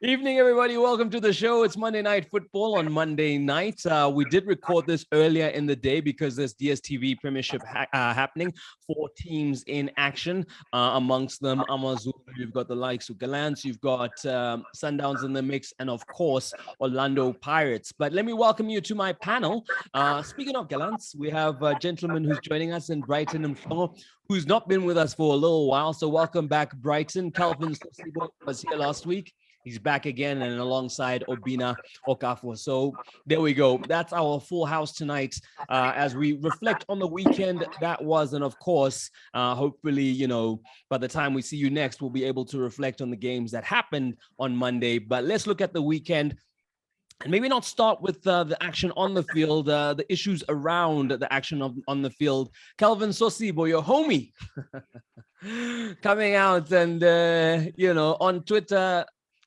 Evening, everybody. Welcome to the show. It's Monday Night Football on Monday night. We did record this earlier in the day because there's DSTV Premiership happening. 4 teams in action, amongst them AmaZulu. You've got the likes of Gallants. You've got Sundowns in the mix, and of course Orlando Pirates. But let me welcome you to my panel. Speaking of Gallants, we have a gentleman who's joining us in Brighton and Mhlongo, who's not been with us for a little while. So welcome back, Brighton. Calvin was here last week. He's back again, and alongside Obina Okafor. So there we go. That's our full house tonight as we reflect on the weekend that was. And of course, hopefully, you know, by the time we see you next, we'll be able to reflect on the games that happened on Monday. But let's look at the weekend. And maybe not start with the action on the field, the issues around the action on the field. Calvin Sosibo, your homie, coming out and, you know, on Twitter,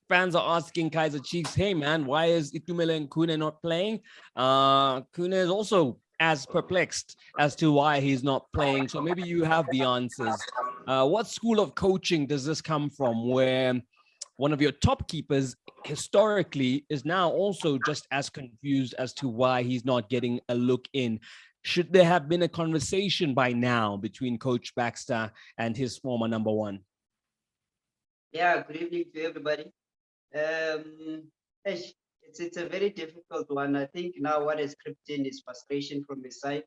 fans are asking Kaizer Chiefs, hey, man, why is Itumeleng and Khune not playing? Khune is also as perplexed as to why he's not playing. So maybe you have the answers. What school of coaching does this come from, where one of your top keepers historically is now also just as confused as to why he's not getting a look in? Should there have been a conversation by now between Coach Baxter and his former number one? Yeah, good evening to everybody. It's a very difficult one. I think now what has crept in is frustration from his side,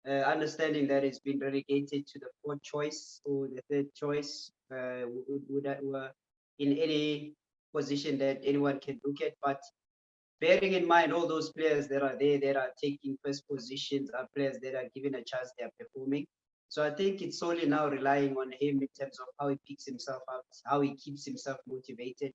understanding that it's been relegated to the fourth choice or the third choice, were in any position that anyone can look at. But bearing in mind all those players that are there that are taking first positions are players that are given a chance, they are performing. So I think it's solely now relying on him in terms of how he picks himself up, how he keeps himself motivated.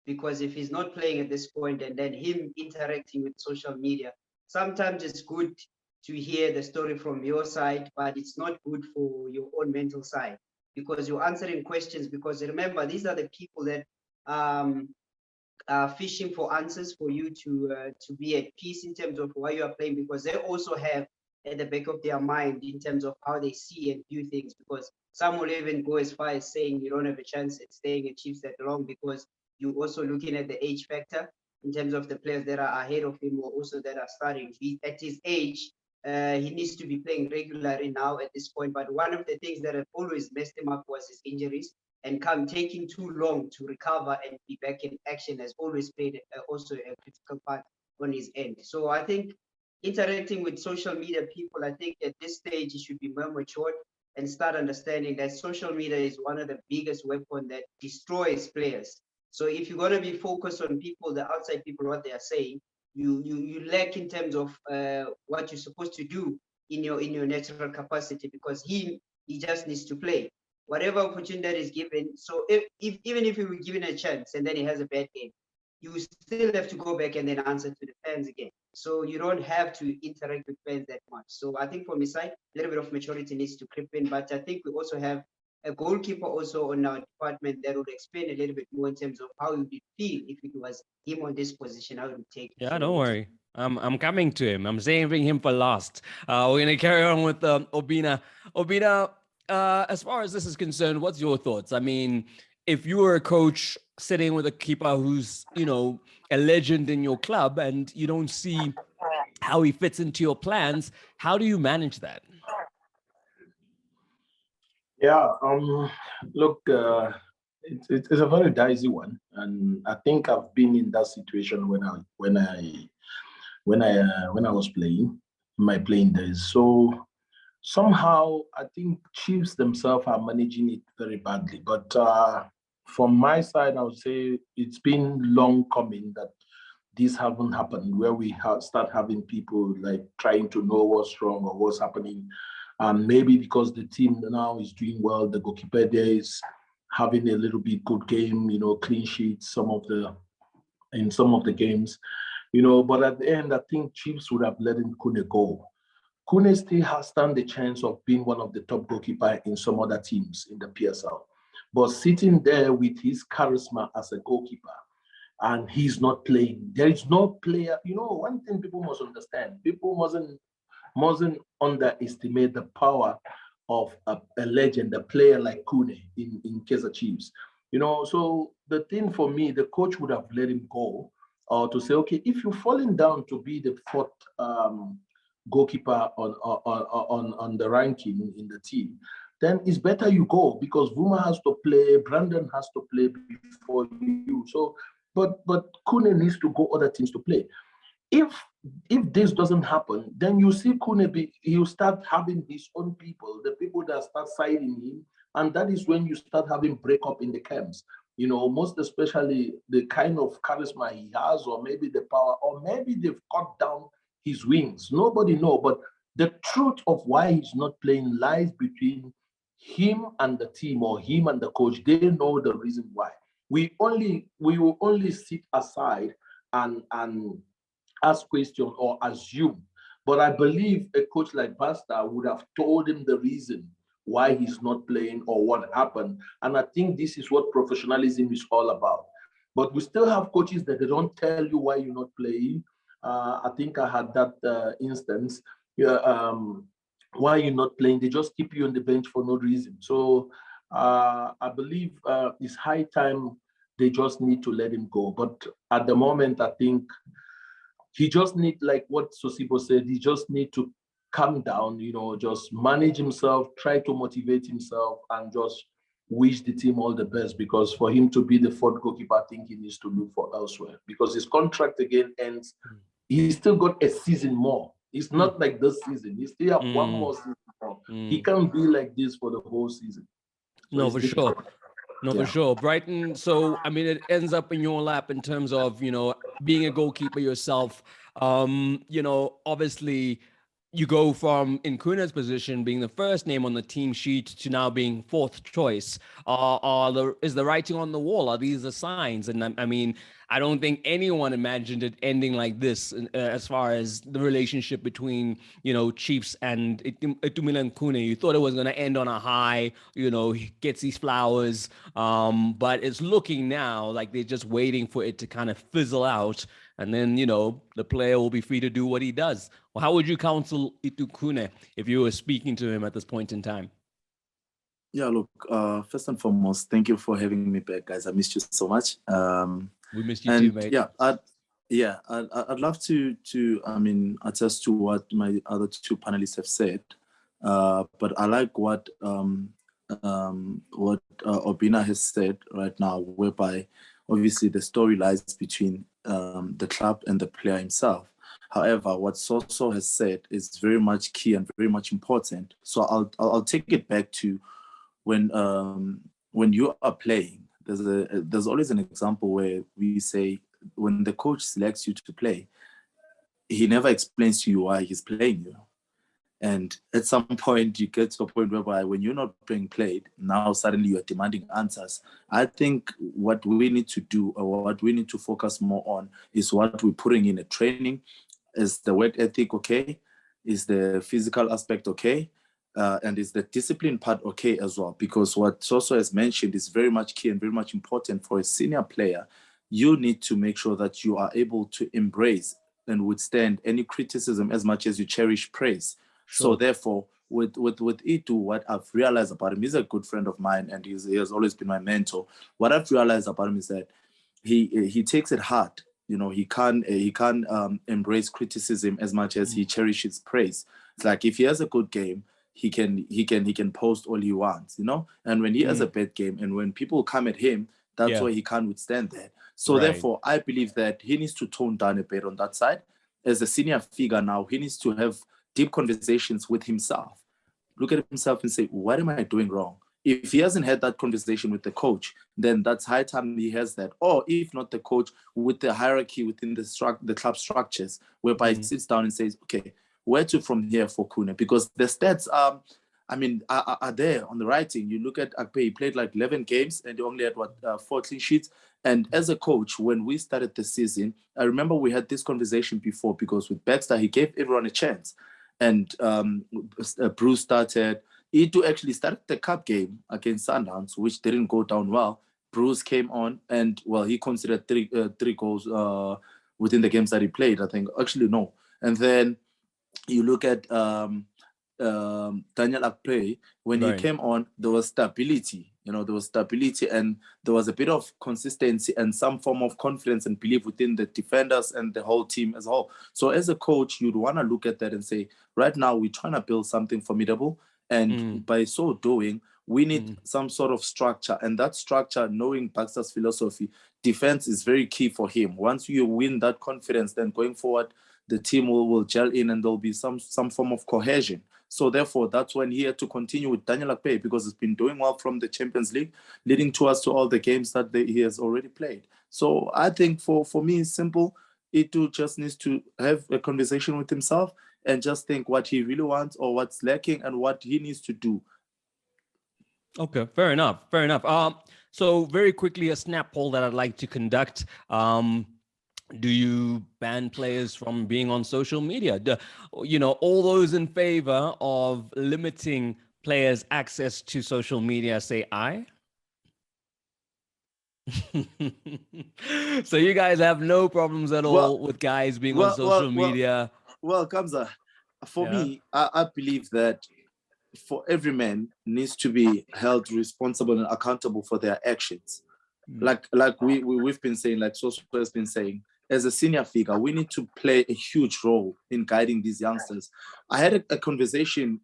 Because if he's not playing at this point and then him interacting with social media, sometimes it's good to hear the story from your side, but it's not good for your own mental side because you're answering questions. Because remember, these are the people that are fishing for answers for you to be at peace in terms of why you are playing, because they also have at the back of their mind in terms of how they see and view things. Because some will even go as far as saying you don't have a chance at staying at Chiefs that long because you're also looking at the age factor in terms of the players that are ahead of him or also that are starting. At his age, he needs to be playing regularly now at this point. But one of the things that have always messed him up was his injuries, and taking too long to recover and be back in action has always played also a critical part on his end. So I think interacting with social media people, I think at this stage he should be more matured and start understanding that social media is one of the biggest weapons that destroys players. So if you're going to be focused on people, the outside people, what they are saying, you lack in terms of what you're supposed to do in your natural capacity, because he just needs to play whatever opportunity that is given. So even if he were given a chance and then he has a bad game, you still have to go back and then answer to the fans again. So you don't have to interact with fans that much. So I think from his side, a little bit of maturity needs to creep in. But I think we also have a goalkeeper also on our department that would explain a little bit more in terms of how you would feel if it was him on this position, how it would take. Yeah, don't worry. I'm coming to him. I'm saving him for last. We're going to carry on with Obina. Obina, as far as this is concerned, what's your thoughts? I mean, if you were a coach sitting with a keeper who's, you know, a legend in your club and you don't see how he fits into your plans, how do you manage that? Yeah, look, it's a very dicey one, and I think I've been in that situation when I was playing my playing days. So somehow I think Chiefs themselves are managing it very badly. But from my side, I would say it's been long coming that this haven't happened, where we start having people like trying to know what's wrong or what's happening. Maybe because the team now is doing well, the goalkeeper there is having a little bit good game, you know, clean sheets in some of the games, you know. But at the end, I think Chiefs would have let Khune go. Khune still has stand the chance of being one of the top goalkeeper in some other teams in the PSL. But sitting there with his charisma as a goalkeeper, and he's not playing, there is no player. You know, one thing people must understand: people mustn't underestimate the power of a legend, a player like Khune in Kaizer Chiefs. So the thing for me, the coach would have let him go, or to say, okay, if you're falling down to be the fourth goalkeeper on the ranking in the team, then it's better you go, because Vuma has to play, Brandon has to play before you. So, but Khune needs to go other teams to play. If this doesn't happen, then you see Khune he'll start having his own people, the people that start siding him, and that is when you start having breakup in the camps. Most especially the kind of charisma he has, or maybe the power, or maybe they've cut down his wings. Nobody know, but the truth of why he's not playing lies between him and the team, or him and the coach. They know the reason why. We will only sit aside and ask questions or assume. But I believe a coach like Baxter would have told him the reason why he's not playing or what happened. And I think this is what professionalism is all about. But we still have coaches that they don't tell you why you're not playing. I think I had that instance. Why you're not playing? They just keep you on the bench for no reason. So I believe it's high time they just need to let him go. But at the moment, I think he just need, like what Sosibo said, he just need to calm down, just manage himself, try to motivate himself, and just wish the team all the best, because for him to be the fourth goalkeeper, I think he needs to look for elsewhere, because his contract again ends. He's still got a season more. It's not like this season. He still have one more season more. He can't be like this for the whole season. So no, for sure. No, for sure. Brighton. So, I mean, it ends up in your lap in terms of, being a goalkeeper yourself. Obviously, you go from in Khune's position being the first name on the team sheet to now being fourth choice. Is the writing on the wall? Are these the signs? And I mean, I don't think anyone imagined it ending like this as far as the relationship between, Chiefs and Itumeleng and Khune. You thought it was going to end on a high, he gets these flowers. But it's looking now like they're just waiting for it to kind of fizzle out. And then, the player will be free to do what he does. Well, how would you counsel Khune if you were speaking to him at this point in time? Yeah, look, first and foremost, thank you for having me back, guys. I missed you so much. We missed you too, mate. Yeah, I'd love to attest to what my other two panelists have said. But I like what Obina has said right now, whereby obviously the story lies between the club and the player himself. However, what Soso has said is very much key and very much important. So I'll take it back to when you are playing. There's always an example where we say when the coach selects you to play, he never explains to you why he's playing you. And at some point, you get to a point whereby when you're not being played, now suddenly you're demanding answers. I think what we need to do, or what we need to focus more on, is what we're putting in a training. Is the work ethic okay? Is the physical aspect okay? And is the discipline part okay as well? Because what Soso has mentioned is very much key and very much important for a senior player. You need to make sure that you are able to embrace and withstand any criticism as much as you cherish praise. Sure. So therefore, with Itu, what I've realized about him, he's a good friend of mine, and he has always been my mentor. What I've realized about him is that he takes it hard. He can't embrace criticism as much as he cherishes praise. It's like if he has a good game, he can post all he wants, And when he has a bad game, and when people come at him, that's why he can't withstand that. So therefore, I believe that he needs to tone down a bit on that side. As a senior figure now, he needs to have deep conversations with himself. Look at himself and say, what am I doing wrong? If he hasn't had that conversation with the coach, then that's high time he has that. Or if not the coach, with the hierarchy within the club structures, whereby he sits down and says, okay, where to from here for Khune? Because the stats are there on the writing. You look at Akpeyi, he played like 11 games and he only had 4 clean sheets. And as a coach, when we started the season, I remember we had this conversation before, because with Baxter, he gave everyone a chance. And Bruce started. Itu actually started the cup game against Sundowns, which didn't go down well. Bruce came on, and he considered three goals within the games that he played. I think actually no. And then you look at Daniel Akpeyi, when he came on, there was stability. There was stability, and there was a bit of consistency and some form of confidence and belief within the defenders and the whole team as a whole. So as a coach, you'd want to look at that and say, right now, we're trying to build something formidable. And by so doing, we need some sort of structure. And that structure, knowing Baxter's philosophy, defense is very key for him. Once you win that confidence, then going forward, the team will gel in and there'll be some form of cohesion. So therefore, that's when he had to continue with Daniel Akpeyi, because he's been doing well from the Champions League, leading to us to all the games that he has already played. So I think for me, it's simple. Itu just needs to have a conversation with himself and just think what he really wants or what's lacking and what he needs to do. Okay, fair enough. So very quickly, a snap poll that I'd like to conduct. Do you ban players from being on social media? All those in favor of limiting players' access to social media, say aye. So you guys have no problems at all with guys being on social media? Well, Kamza, for me, I believe that for every man needs to be held responsible and accountable for their actions. Like we've been saying, like Soso has been saying, as a senior figure, we need to play a huge role in guiding these youngsters. I had a conversation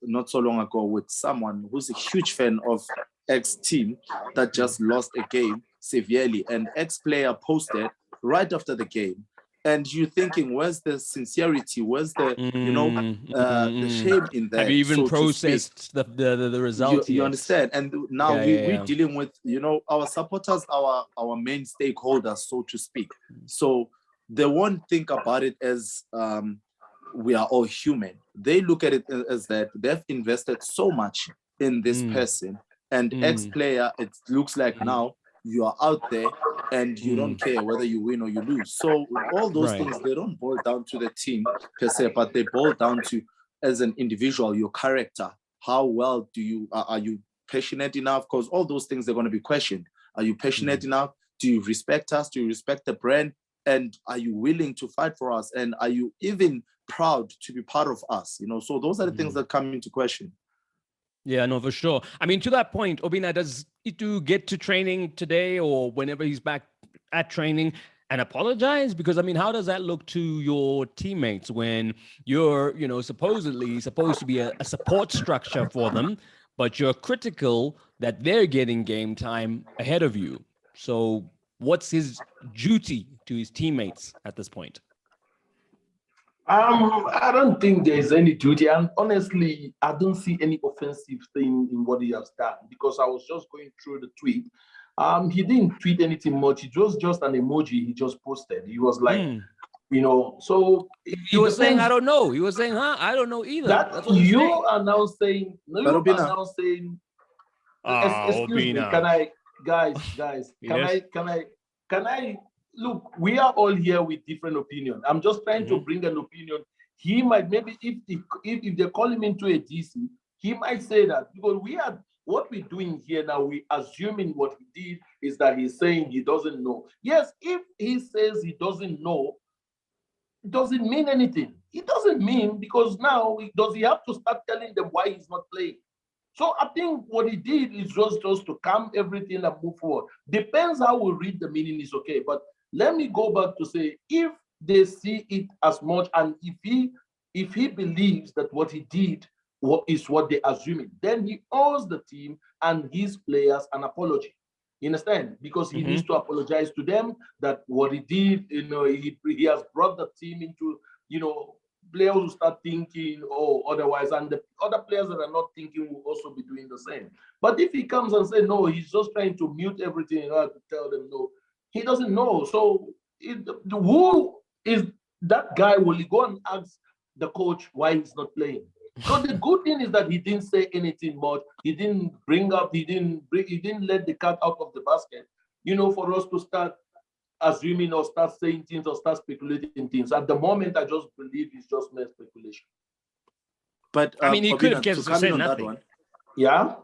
not so long ago with someone who's a huge fan of X-team that just lost a game severely. And X-player posted right after the game. And you're thinking, where's the sincerity? Where's the, the shame in that? Have you even processed the result? You understand? And now we're dealing with, our supporters, our main stakeholders, so to speak. So they won't think about it as we are all human. They look at it as that they've invested so much in this person. And ex-player, it looks like now you are out there and you don't care whether you win or you lose. So all those things, they don't boil down to the team per se, but they boil down to, as an individual, your character. How well are you passionate enough? Because all those things are going to be questioned. Are you passionate enough? Do you respect us? Do you respect the brand? And are you willing to fight for us? And are you even proud to be part of us? So those are the things that come into question. Yeah, no, for sure. I mean, to that point, Obina, does Itu get to training today or whenever he's back at training and apologize? Because, I mean, how does that look to your teammates when you're, supposedly supposed to be a support structure for them, but you're critical that they're getting game time ahead of you? So what's his duty to his teammates at this point? I don't think there's any duty, and honestly, I don't see any offensive thing in what he has done, because I was just going through the tweet. He didn't tweet anything much. It was just an emoji he just posted. He was like, so he was saying, I don't know. He was saying, I don't know either. That's what you are now saying. No, you are now saying. Excuse me. Can I, guys? Can I? Look, we are all here with different opinions. I'm just trying to bring an opinion. He might, maybe if they call him into a DC, he might say that, because what we're doing here now, we assuming what he did is that he's saying he doesn't know. Yes, if he says he doesn't know, it doesn't mean anything. It doesn't mean, because now does he have to start telling them why he's not playing? So I think what he did is just to calm everything and move forward. Depends how we read the meaning is okay. But let me go back to say, if they see it as much, and if he believes that what he did is what they're assuming, then he owes the team and his players an apology. You understand? Because he needs to apologize to them that what he did, he has brought the team into, players will start thinking, otherwise, and the other players that are not thinking will also be doing the same. But if he comes and says, no, he's just trying to mute everything in order to tell them no, he doesn't know. So who is that guy? Will he go and ask the coach why he's not playing? So the good thing is that he didn't say anything much. He didn't he didn't let the cat out of the basket, for us to start assuming or start saying things or start speculating things. At the moment, I just believe it's just mere speculation. But I mean, he could have just said nothing. That one. Yeah.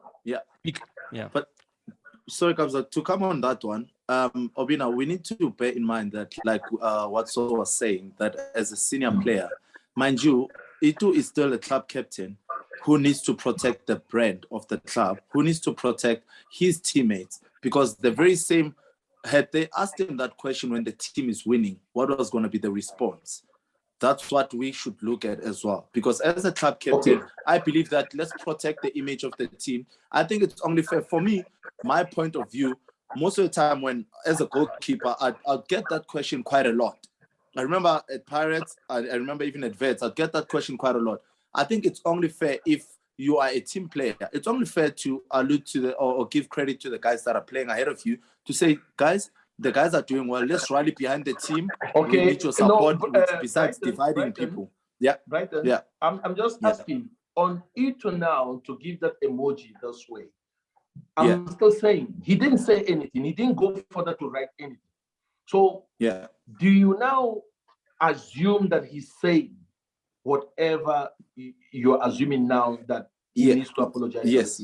But sorry, Kamza, to come on that one, Obina, we need to bear in mind that, like what Saul was saying, that as a senior player, mind you, Itu is still a club captain who needs to protect the brand of the club, who needs to protect his teammates, because the very same, had they asked him that question when the team is winning, what was going to be the response? That's what we should look at as well. Because as a club captain, I believe that let's protect the image of the team. I think it's only fair. For me, my point of view, most of the time when, as a goalkeeper, I'd get that question quite a lot. I remember at Pirates, I remember even at Vets, I'd get that question quite a lot. I think it's only fair if you are a team player. It's only fair to allude to or give credit to the guys that are playing ahead of you to say, guys, the guys are doing well. Let's rally behind the team. Okay. We need your support besides Brighton, dividing people. Yeah. Brighton. Yeah. I'm just asking on Ito now to give that emoji this way. I'm still saying he didn't say anything. He didn't go further to write anything. So do you now assume that he's saying whatever you're assuming now that he needs to apologize? Yes.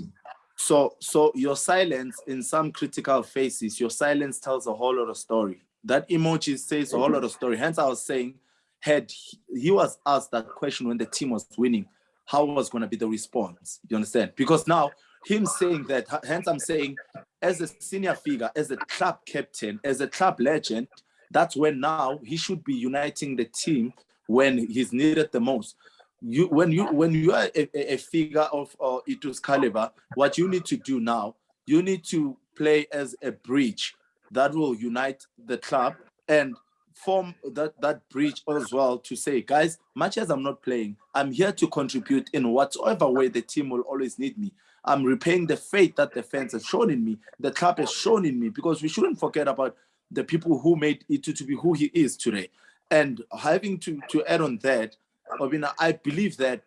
So your silence in some critical phases, your silence tells a whole lot of story. That emoji says a whole lot of story. Hence, I was saying, had he was asked that question when the team was winning, how was going to be the response? You understand? Because now him saying that, hence I'm saying, as a senior figure, as a club captain, as a club legend, that's when now he should be uniting the team when he's needed the most. When you are a figure of Ito's caliber, what you need to do now, you need to play as a bridge that will unite the club and form that bridge as well to say, guys, much as I'm not playing, I'm here to contribute in whatever way the team will always need me. I'm repaying the faith that the fans have shown in me, the club has shown in me, because we shouldn't forget about the people who made Ito to be who he is today. And having to add on that, Obina, I believe that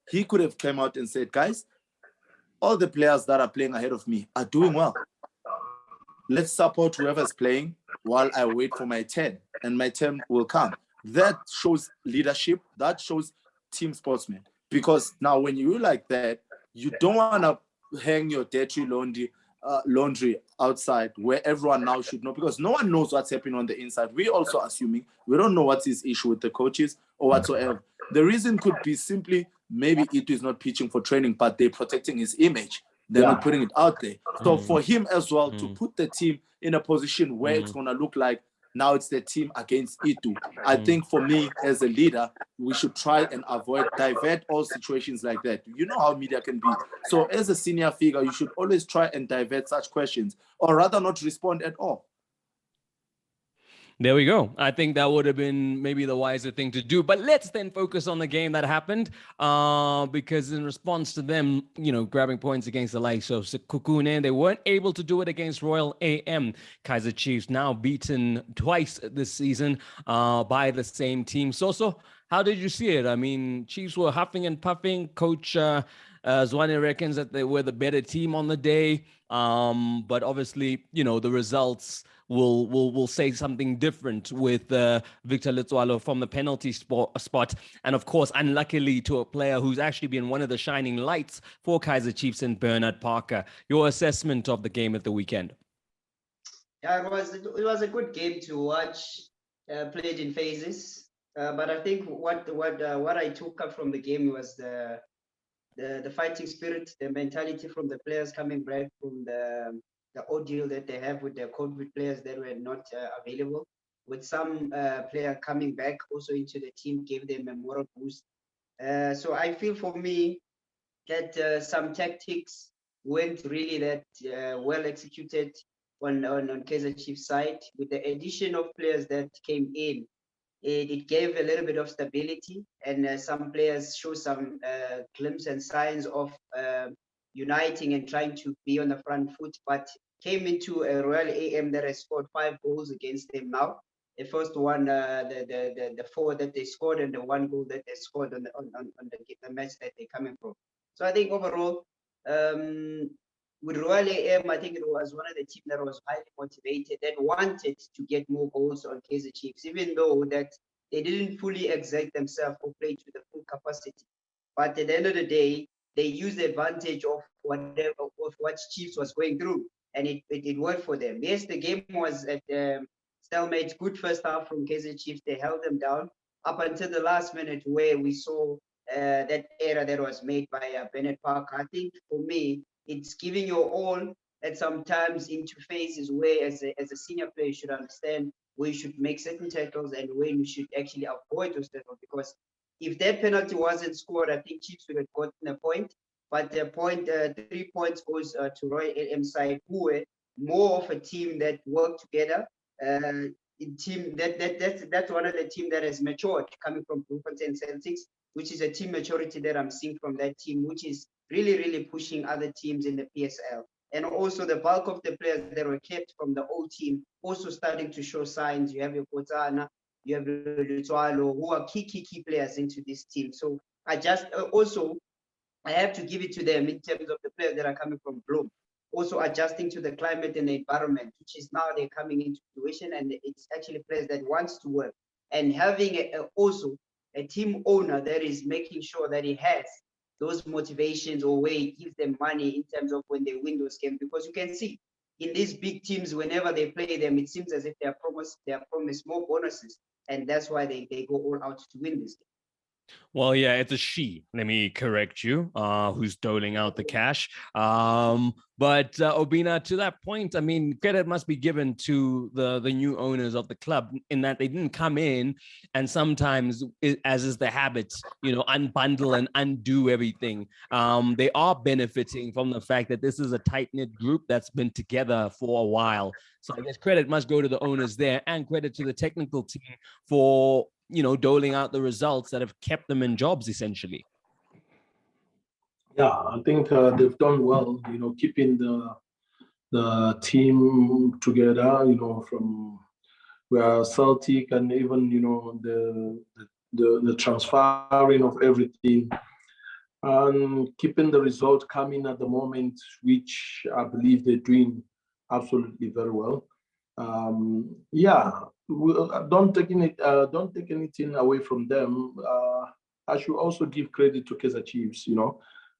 he could have come out and said, guys, all the players that are playing ahead of me are doing well. Let's support whoever's playing while I wait for my turn, and my turn will come. That shows leadership. That shows team sportsman. Because now when you like that, you don't want to hang your dirty laundry outside where everyone now should know, because no one knows what's happening on the inside. We're also assuming we don't know what's his issue with the coaches or whatsoever. The reason could be simply maybe Ito is not pitching for training, but they're protecting his image. They're not putting it out there. So for him as well to put the team in a position where it's going to look like now it's the team against Ito. I think for me as a leader, we should try and divert all situations like that. You know how media can be. So as a senior figure, you should always try and divert such questions, or rather not respond at all. There we go. I think that would have been maybe the wiser thing to do. But let's then focus on the game that happened, because in response to them, grabbing points against the likes of Sekhukhune, they weren't able to do it against Royal AM. Kaizer Chiefs now beaten twice this season by the same team. So how did you see it? I mean, Chiefs were huffing and puffing. Coach Zwane reckons that they were the better team on the day. But obviously, the results will say something different with Victor Letswalo from the penalty spot. And of course, unluckily to a player who's actually been one of the shining lights for Kaizer Chiefs and Bernard Parker. Your assessment of the game at the weekend? Yeah, it was a good game to watch, played in phases. But I think what I took up from the game was the fighting spirit, the mentality from the players coming back from the ordeal that they have with their COVID players that were not available. With some player coming back also into the team, gave them a moral boost. So I feel for me that some tactics weren't really that well executed on Kaizer Chiefs side. With the addition of players that came in, it gave a little bit of stability, and some players show some glimpses and signs of uniting and trying to be on the front foot, but came into a Royal AM that has scored 5 goals against them now. The first one, the 4 that they scored, and the 1 goal that they scored on the match that they're coming from. So I think overall, with Royal AM, I think it was one of the teams that was highly motivated and wanted to get more goals on Kaizer Chiefs, even though that they didn't fully exert themselves or play to the full capacity. But at the end of the day, they used the advantage of what Chiefs was going through, and it worked for them. Yes, the game was at stalemate. Good first half from Kaizer Chiefs. They held them down up until the last minute, where we saw that error that was made by Bennett Parker. I think for me, it's giving your all, and sometimes into phases where as a senior player you should understand where you should make certain tackles and when you should actually avoid those tackles, because if that penalty wasn't scored, I think Chiefs would have gotten a point. But the point, 3 points goes to Roy LM side, who were more of a team that worked together. Team that's one of the team that has matured coming from Bloemfontein Celtics, which is a team maturity that I'm seeing from that team, which is really pushing other teams in the PSL. And also the bulk of the players that were kept from the old team also starting to show signs. You have your Kotana, you have your Lutualo, who are key players into this team. So I just also I have to give it to them in terms of the players that are coming from Bloom, also adjusting to the climate and the environment, which is now they're coming into fruition, and it's actually players that wants to work, and having also a team owner that is making sure that he has those motivations or where he gives them money in terms of when they win those games, because you can see in these big teams, whenever they play them, it seems as if they are promised more bonuses, and that's why they go all out to win this game. Well, yeah, it's a she. Let me correct you. Who's doling out the cash? But Obina, to that point, I mean, credit must be given to the new owners of the club in that they didn't come in and sometimes, as is the habit, unbundle and undo everything. They are benefiting from the fact that this is a tight-knit group that's been together for a while. So I guess credit must go to the owners there, and credit to the technical team for doling out the results that have kept them in jobs, essentially. Yeah, I think they've done well, keeping the team together, from where Celtic and even, the transferring of everything and keeping the result coming at the moment, which I believe they're doing absolutely very well. Don't take anything away from them. I should also give credit to Kaizer Chiefs,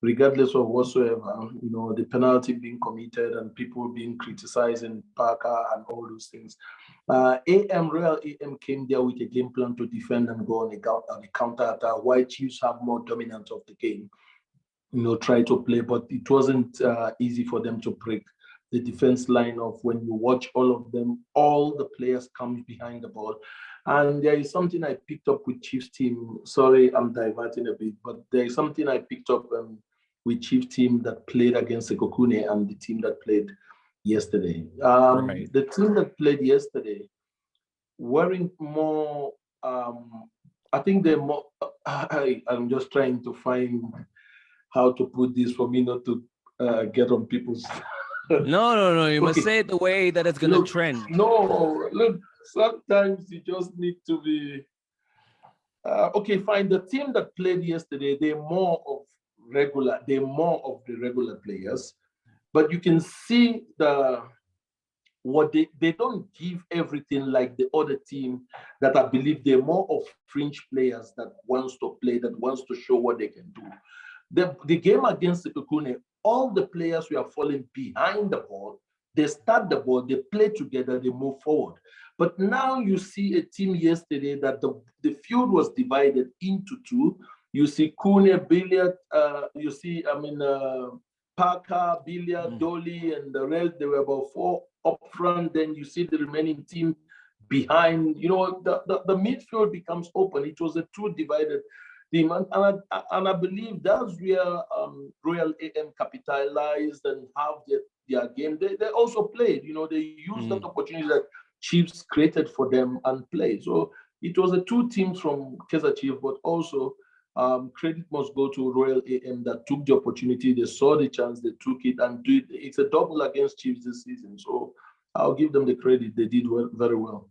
regardless of whatsoever, the penalty being committed and people being criticizing Parker and all those things. Royal AM came there with a game plan to defend and go on a counter attack, while Chiefs have more dominance of the game, try to play, but it wasn't easy for them to break the defense line of when you watch all of them, all the players come behind the ball. And there is something I picked up with Chiefs team. Sorry, I'm diverting a bit, but there is something I picked up with Chiefs team that played against Sekhukhune and the team that played yesterday. Right. The team that played yesterday weren't more, I think they're more, I'm just trying to find how to put this for me not to get on people's... No. You must say it the way that it's going to trend. No, look, sometimes you just need to be... okay, fine. The team that played yesterday, they're more of the regular players, but you can see what they don't give everything like the other team that I believe they're more of fringe players that wants to play, that wants to show what they can do. The game against Sekhukhune, all the players were falling behind the ball. They start the ball, they play together, they move forward. But now you see a team yesterday that the field was divided into two. You see Khune, Billiard, Parker, Billiard, Dolly, and the rest. There were about 4 up front. Then you see the remaining team behind. The midfield becomes open. It was a two divided team. And I believe that's where Royal AM capitalized and have their game. They also played. They used that opportunity that Chiefs created for them and played. So it was a two teams from Kaizer Chiefs, but also credit must go to Royal AM that took the opportunity. They saw the chance, they took it, and it's a double against Chiefs this season. So I'll give them the credit. They did well, very well.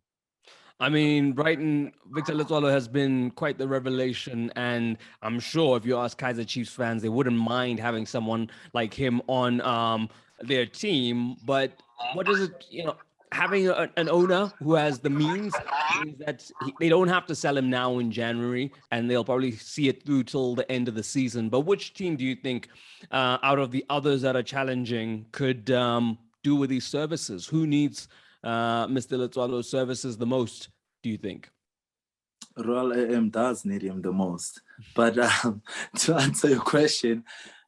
I mean, Brighton, Victor Letswalo has been quite the revelation, and I'm sure if you ask Kaizer Chiefs fans, they wouldn't mind having someone like him on their team. But what is it, having an owner who has the means that they don't have to sell him now in January, and they'll probably see it through till the end of the season. But which team do you think, out of the others that are challenging, could do with these services? Who needs Mr. Letswalo's services the most, do you think? Royal AM does need him the most. But to answer your question,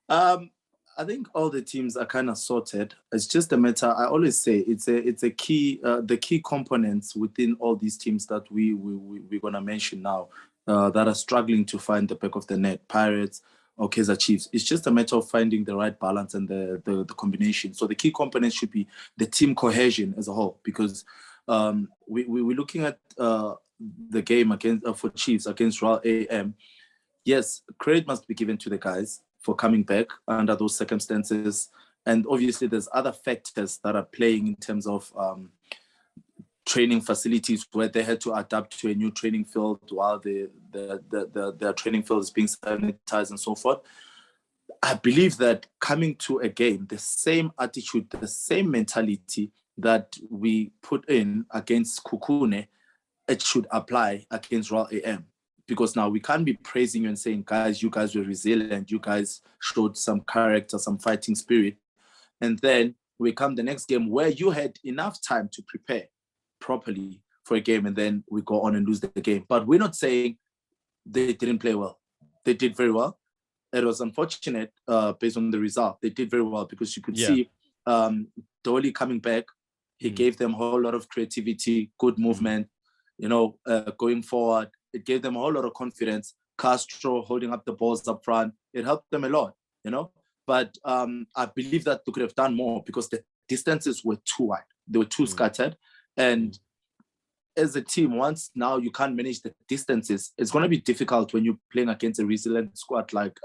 I think all the teams are kind of sorted. It's just a matter. I always say it's a key. The key components within all these teams that we're gonna mention now that are struggling to find the back of the net, Pirates or Kaizer Chiefs. It's just a matter of finding the right balance and the combination. So the key components should be the team cohesion as a whole, because we're looking at the game against for Chiefs against Royal AM. Yes, credit must be given to the guys for coming back under those circumstances. And obviously there's other factors that are playing in terms of training facilities where they had to adapt to a new training field while their training field is being sanitized and so forth. I believe that coming to a game, the same attitude, the same mentality that we put in against Sekhukhune, it should apply against Royal AM. Because now we can't be praising you and saying, guys, you guys were resilient, you guys showed some character, some fighting spirit. And then we come the next game where you had enough time to prepare properly for a game, and then we go on and lose the game. But we're not saying they didn't play well. They did very well. It was unfortunate based on the result. They did very well because you could see Dolly coming back. He gave them a whole lot of creativity, good movement, going forward. It gave them a whole lot of confidence. Castro holding up the balls up front. It helped them a lot, But I believe that they could have done more because the distances were too wide. They were too scattered. And as a team, once now you can't manage the distances, it's going to be difficult when you're playing against a resilient squad like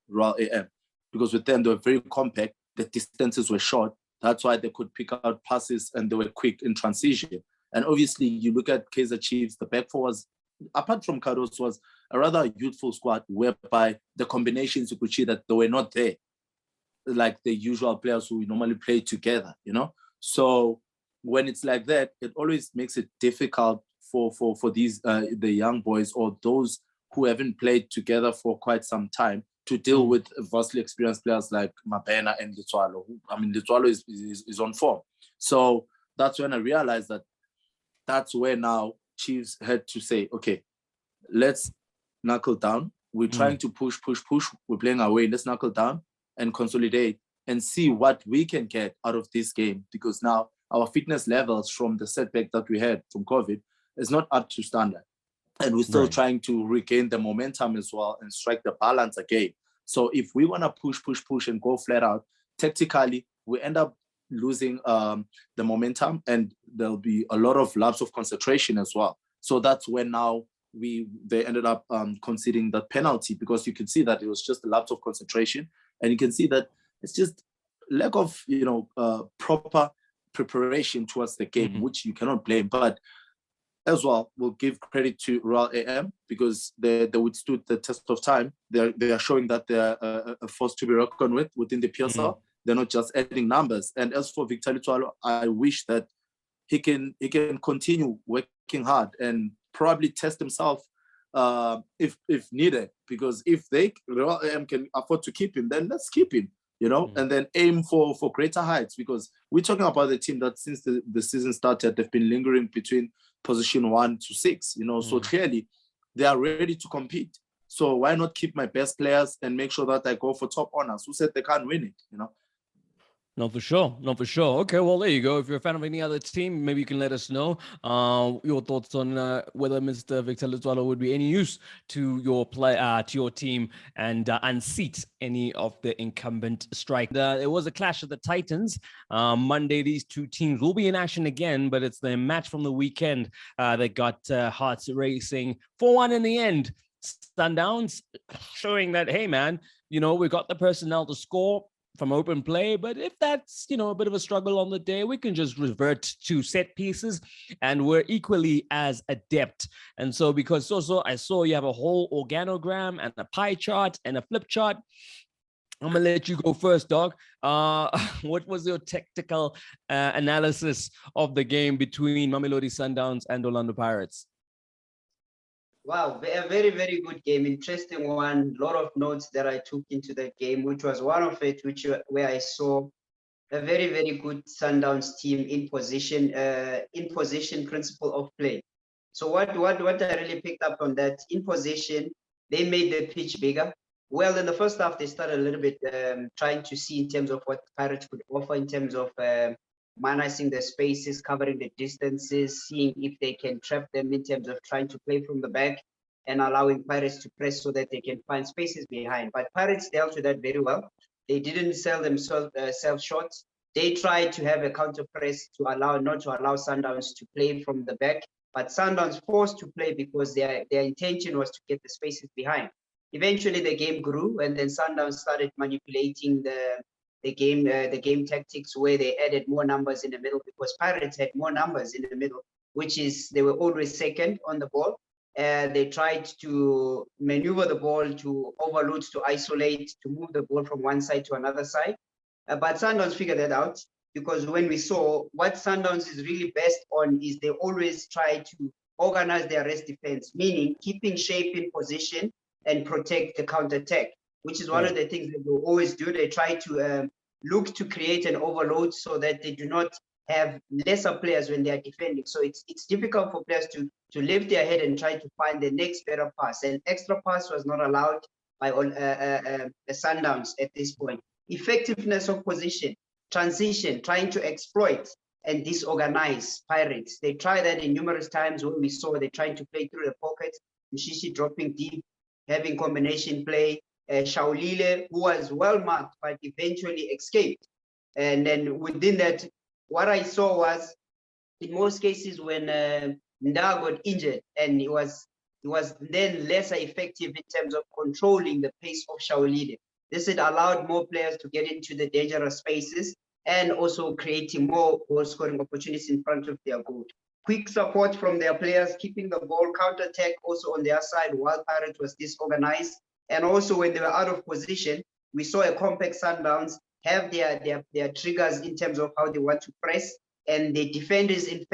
Royal AM. Because with them, they were very compact. The distances were short. That's why they could pick out passes and they were quick in transition. And obviously, you look at Kaizer Chiefs, the back four was, apart from Kados, was a rather youthful squad whereby the combinations you could see that they were not there, like the usual players who normally play together, So when it's like that, it always makes it difficult for these the young boys or those who haven't played together for quite some time to deal with vastly experienced players like Mabena and Litswalo. Litswalo is on form. So that's when I realized that that's where now Chiefs had to say, okay, let's knuckle down. We're trying to push. We're playing our way. Let's knuckle down and consolidate and see what we can get out of this game. Because now our fitness levels from the setback that we had from COVID is not up to standard. And we're still trying to regain the momentum as well and strike the balance again. So if we want to push and go flat out, tactically, we end up losing the momentum, and there'll be a lot of lapse of concentration as well. So that's when now they ended up conceding that penalty, because you can see that it was just a lapse of concentration, and you can see that it's just lack of proper preparation towards the game, which you cannot blame. But as well, we'll give credit to Royal AM because they withstood the test of time. They are showing that they're a force to be reckoned with within the PSL. They're not just adding numbers. And as for Victor Litswalo, I wish that he can continue working hard and probably test himself if needed. Because if Royal AM can afford to keep him, then let's keep him, and then aim for greater heights. Because we're talking about the team that since the season started, they've been lingering between position 1 to 6, so clearly they are ready to compete. So why not keep my best players and make sure that I go for top honors? Who said they can't win it, No, for sure. Okay, well, there you go. If you're a fan of any other team, maybe you can let us know your thoughts on whether Mr. Victor Litswalo would be any use to your to your team and unseat any of the incumbent strike. It was a clash of the Titans. Monday, these two teams will be in action again, but it's the match from the weekend that got hearts racing 4-1 in the end. Sundowns showing that, hey, man, we got the personnel to score from open play, but if that's a bit of a struggle on the day, we can just revert to set pieces, and we're equally as adept. And so, because I saw you have a whole organogram and a pie chart and a flip chart, I'm gonna let you go first, dog. What was your tactical analysis of the game between Mamelodi Sundowns and Orlando Pirates? Wow, a very, very good game. Interesting one. A lot of notes that I took into the game, which was one of it, where I saw a very, very good Sundowns team in position principle of play. So what I really picked up on that, in possession, they made the pitch bigger. Well, in the first half, they started a little bit trying to see in terms of what Pirates could offer in terms of minusing the spaces, covering the distances, seeing if they can trap them in terms of trying to play from the back and allowing Pirates to press so that they can find spaces behind. But Pirates dealt with that very well. They didn't sell themselves shots. They tried to have a counter press to allow, not to allow Sundowns to play from the back, but Sundowns forced to play because their intention was to get the spaces behind. Eventually, the game grew, and then Sundowns started manipulating the game tactics where they added more numbers in the middle because Pirates had more numbers in the middle, which is they were always second on the ball. They tried to maneuver the ball, to overload, to isolate, to move the ball from one side to another side. But Sundowns figured that out because when we saw what Sundowns is really best on is they always try to organize their rest defense, meaning keeping shape in position and protect the counter-attack, which is one of the things that they always do. They try to look to create an overload so that they do not have lesser players when they are defending. So it's difficult for players to lift their head and try to find the next better pass. An extra pass was not allowed by the Sundowns at this point. Effectiveness of position, transition, trying to exploit and disorganize Pirates. They tried that in numerous times when we saw they trying to play through the pockets, Mshishi dropping deep, having combination play, Shaulile, who was well marked, but eventually escaped. And then within that, what I saw was, in most cases, when Ndah got injured, and he was then lesser effective in terms of controlling the pace of Shaulile. This had allowed more players to get into the dangerous spaces and also creating more goal-scoring opportunities in front of their goal. Quick support from their players, keeping the ball, counter-attack also on their side while Pirates was disorganized. And also when they were out of position, we saw a compact Sundowns have their triggers in terms of how they want to press, and the defenders in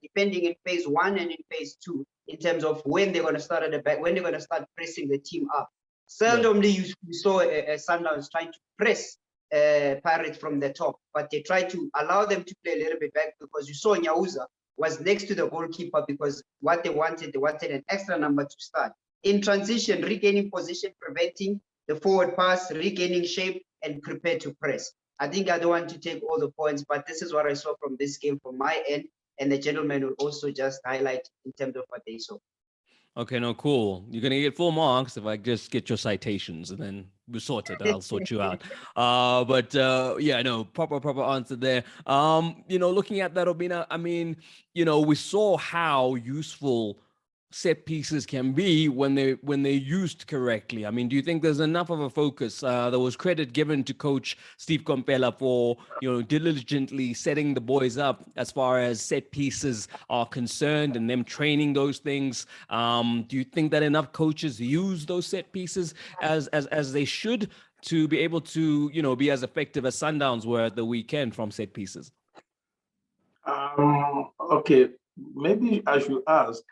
defending in phase 1 and in phase 2 in terms of when they're going to start at the back, when they're going to start pressing the team up. Seldomly you saw a Sundowns trying to press Pirates from the top, but they tried to allow them to play a little bit back because you saw Nyauza was next to the goalkeeper because what they wanted an extra number to start. In transition, regaining position, preventing the forward pass, regaining shape, and prepare to press. I think I don't want to take all the points, but this is what I saw from this game from my end, and the gentleman will also just highlight in terms of what they saw. Okay, no, cool. You're going to get full marks if I just get your citations and then we're sorted. I'll sort you out. Yeah, no, proper answer there. Looking at that, Obina, I mean, we saw how useful set pieces can be when they're used correctly. I mean, do you think there's enough of a focus? There was credit given to Coach Steve Kompela for diligently setting the boys up as far as set pieces are concerned and them training those things. Do you think that enough coaches use those set pieces as they should to be able to be as effective as Sundowns were at the weekend from set pieces? Okay. Maybe I should ask,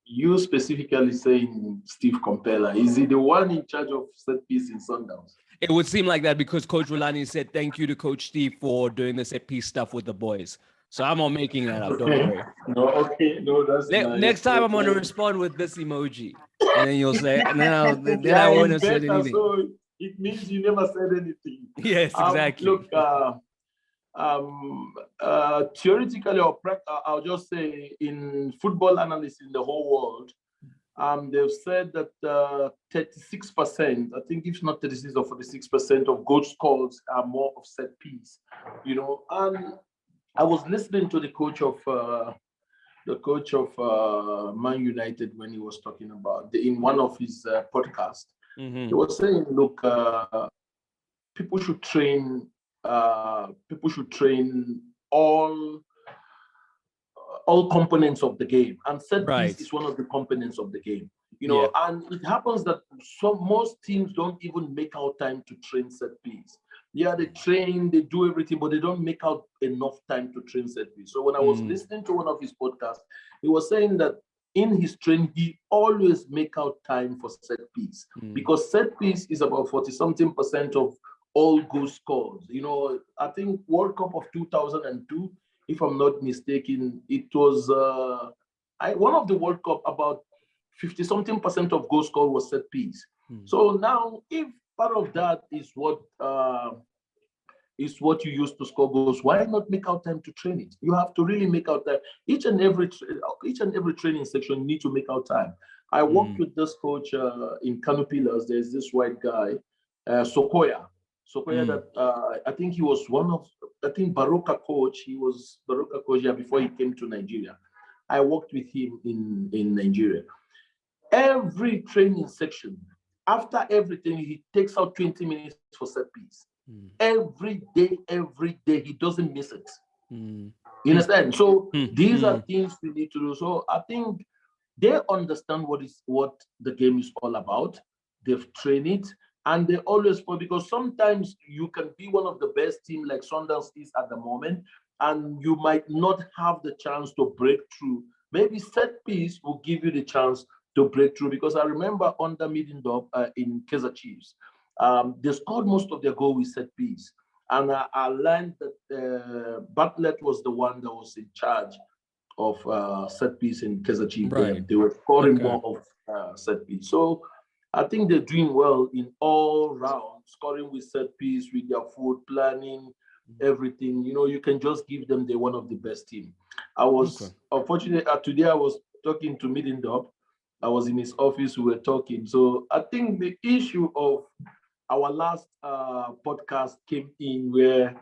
you specifically saying Steve Kompela, is he the one in charge of set piece in Sundowns? It would seem like that because Coach Rulani said thank you to Coach Steve for doing the set piece stuff with the boys. So I'm not making that up, don't worry. No, that's nice. Next time I'm going to respond with this emoji. And then you'll say, and then I won't have said anything. So it means you never said anything. Yes, exactly. Look, theoretically or I'll just say in football analysts in the whole world, they've said that 36%, I think if not 36 or 46% of goal scores are more of set piece, and I was listening to the coach of Man United when he was talking about in one of his podcasts. He was saying, look, people should train all components of the game, and set piece is one of the components of the game. And it happens that most teams don't even make out time to train set piece. Yeah, they train, they do everything, but they don't make out enough time to train set piece. So when I was listening to one of his podcasts, he was saying that in his training, he always make out time for set piece because set piece is about 40-something% of all goal scores. I think World Cup of 2002, if I'm not mistaken, it was one of the World Cup, about 50-something% of goal scored was set piece. So now, if part of that is what you use to score goals, why not make out time to train it? You have to really make out time. Each and every training section, you need to make out time. I worked with this coach in Kano Pillars. There's this white guy, Sokoya, that I think he was Baroka coach. He was Baroka coach before he came to Nigeria. I worked with him in Nigeria. Every training section, after everything, he takes out 20 minutes for set piece. Every day, he doesn't miss it. You understand? So these are things we need to do. So I think they understand what the game is all about. They've trained it, and they always play, because sometimes you can be one of the best team like Sundowns is at the moment, and you might not have the chance to break through. Maybe set piece will give you the chance to break through, because I remember under Middendorp in Kaizer Chiefs, they scored most of their goal with set piece. And I learned that Bartlett was the one that was in charge of set piece in Kaizer Chiefs. Right. They were scoring more of set piece. So I think they're doing well in all round, scoring with set piece, with their foot planning, everything. You can just give them one of the best team. I was unfortunate today. I was talking to Middendorp. I was in his office. We were talking. So I think the issue of our last podcast came in where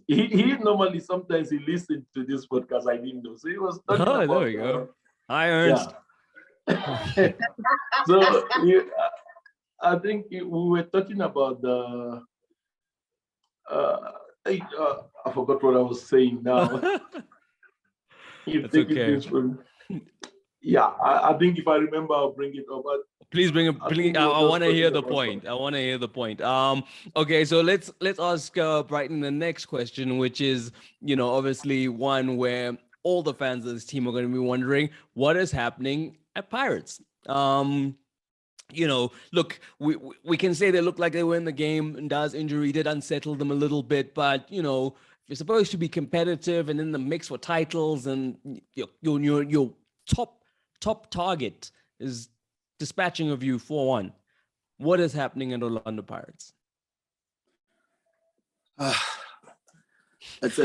he normally sometimes he listened to this podcast. I didn't know. So he was talking about. There we go. Hi, Ernst. Yeah. So I think we were talking about the. I forgot what I was saying now. That's okay. Yeah, I think if I remember, I'll bring it up. But please bring it. Please, I want to hear the point. I want to hear the point. Okay, so let's ask Brighton the next question, which is, obviously one where all the fans of this team are going to be wondering what is happening at Pirates. Look, we can say they look like they were in the game, and Ndah's injury did unsettle them a little bit, but if you're supposed to be competitive and in the mix for titles, and your top target is dispatching of you 4-1, what is happening in Orlando Pirates?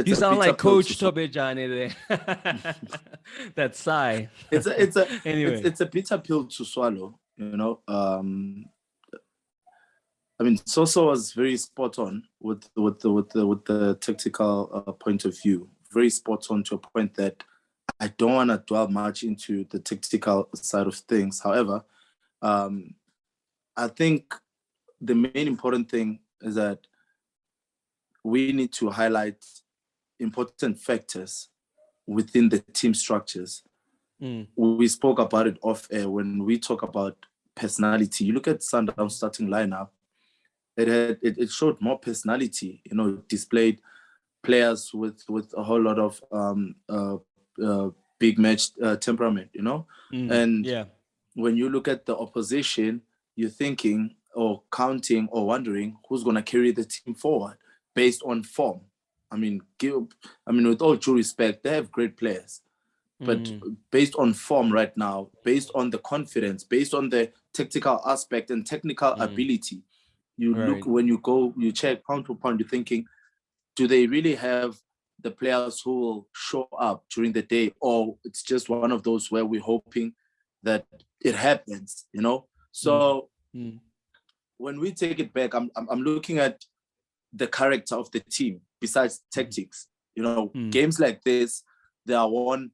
You sound like Coach Tobejane there. That sigh. Anyway. It's a bitter pill to swallow. I mean, Soso was very spot on with the tactical point of view. Very spot on to a point that I don't want to dwell much into the tactical side of things. However, I think the main important thing is that we need to highlight important factors within the team structures. We spoke about it off air when we talk about personality. You look at Sundowns starting lineup, it showed more personality, displayed players with a whole lot of big match temperament, and when you look at the opposition, you're thinking or counting or wondering who's going to carry the team forward based on form. I mean, with all due respect, they have great players, but based on form right now, based on the confidence, based on the tactical aspect and technical ability, you look, when you check pound for pound, you're thinking, do they really have the players who will show up during the day, or it's just one of those where we're hoping that it happens, So when we take it back, I'm looking at the character of the team besides tactics. Games like this, they are won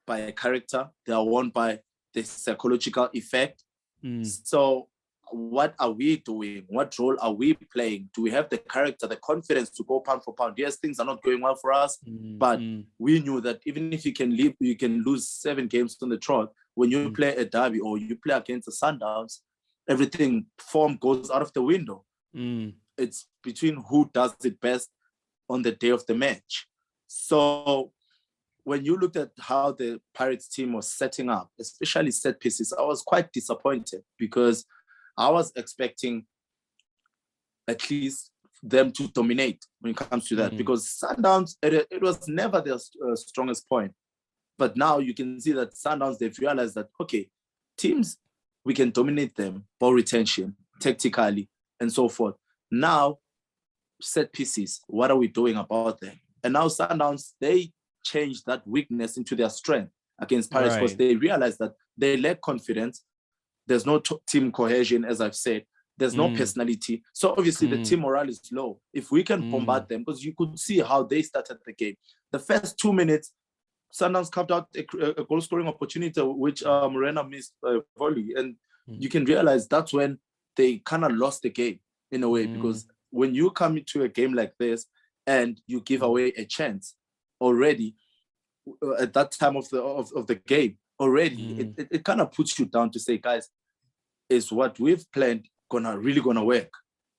by a character, they are won by the psychological effect. So what are we doing? What role are we playing? Do we have the character, the confidence to go pound for pound? Yes, things are not going well for us, but we knew that even if you can lose 7 games on the trot, when you play a derby or you play against the Sundowns, everything, form goes out of the window. It's between who does it best on the day of the match. So when you looked at how the Pirates team was setting up, especially set pieces, I was quite disappointed because I was expecting at least them to dominate when it comes to that, because Sundowns, it was never their strongest point. But now you can see that Sundowns, they've realized that, okay, teams, we can dominate them, ball retention, tactically, and so forth. Now, set pieces, what are we doing about them? And now Sundowns, they changed that weakness into their strength against Pirates because they realized that they lack confidence. There's no team cohesion, as I've said. There's no personality. So obviously the team morale is low. If we can bombard them, because you could see how they started the game. The first 2 minutes, Sundowns carved out a goal-scoring opportunity, which Morena missed volley. And you can realize that's when they kind of lost the game in a way, because when you come into a game like this and you give away a chance already at that time of the game, already, it kind of puts you down to say, guys, is what we've planned really gonna work?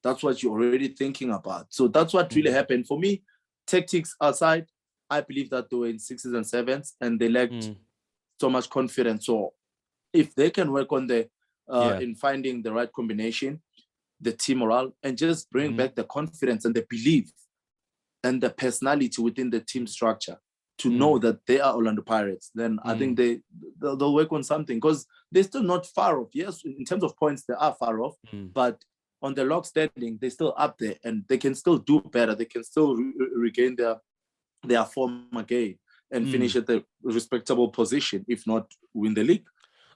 That's what you're already thinking about. So that's what really happened. For me, tactics aside, I believe that they were in 6s and 7s and they lacked so much confidence. So if they can work on in finding the right combination, the team morale, and just bring back the confidence and the belief and the personality within the team structure to know that they are Orlando Pirates, then I think they'll work on something, because they're still not far off. Yes, in terms of points, they are far off, but on the log standing, they're still up there and they can still do better. They can still regain their form again and finish at the respectable position, if not win the league.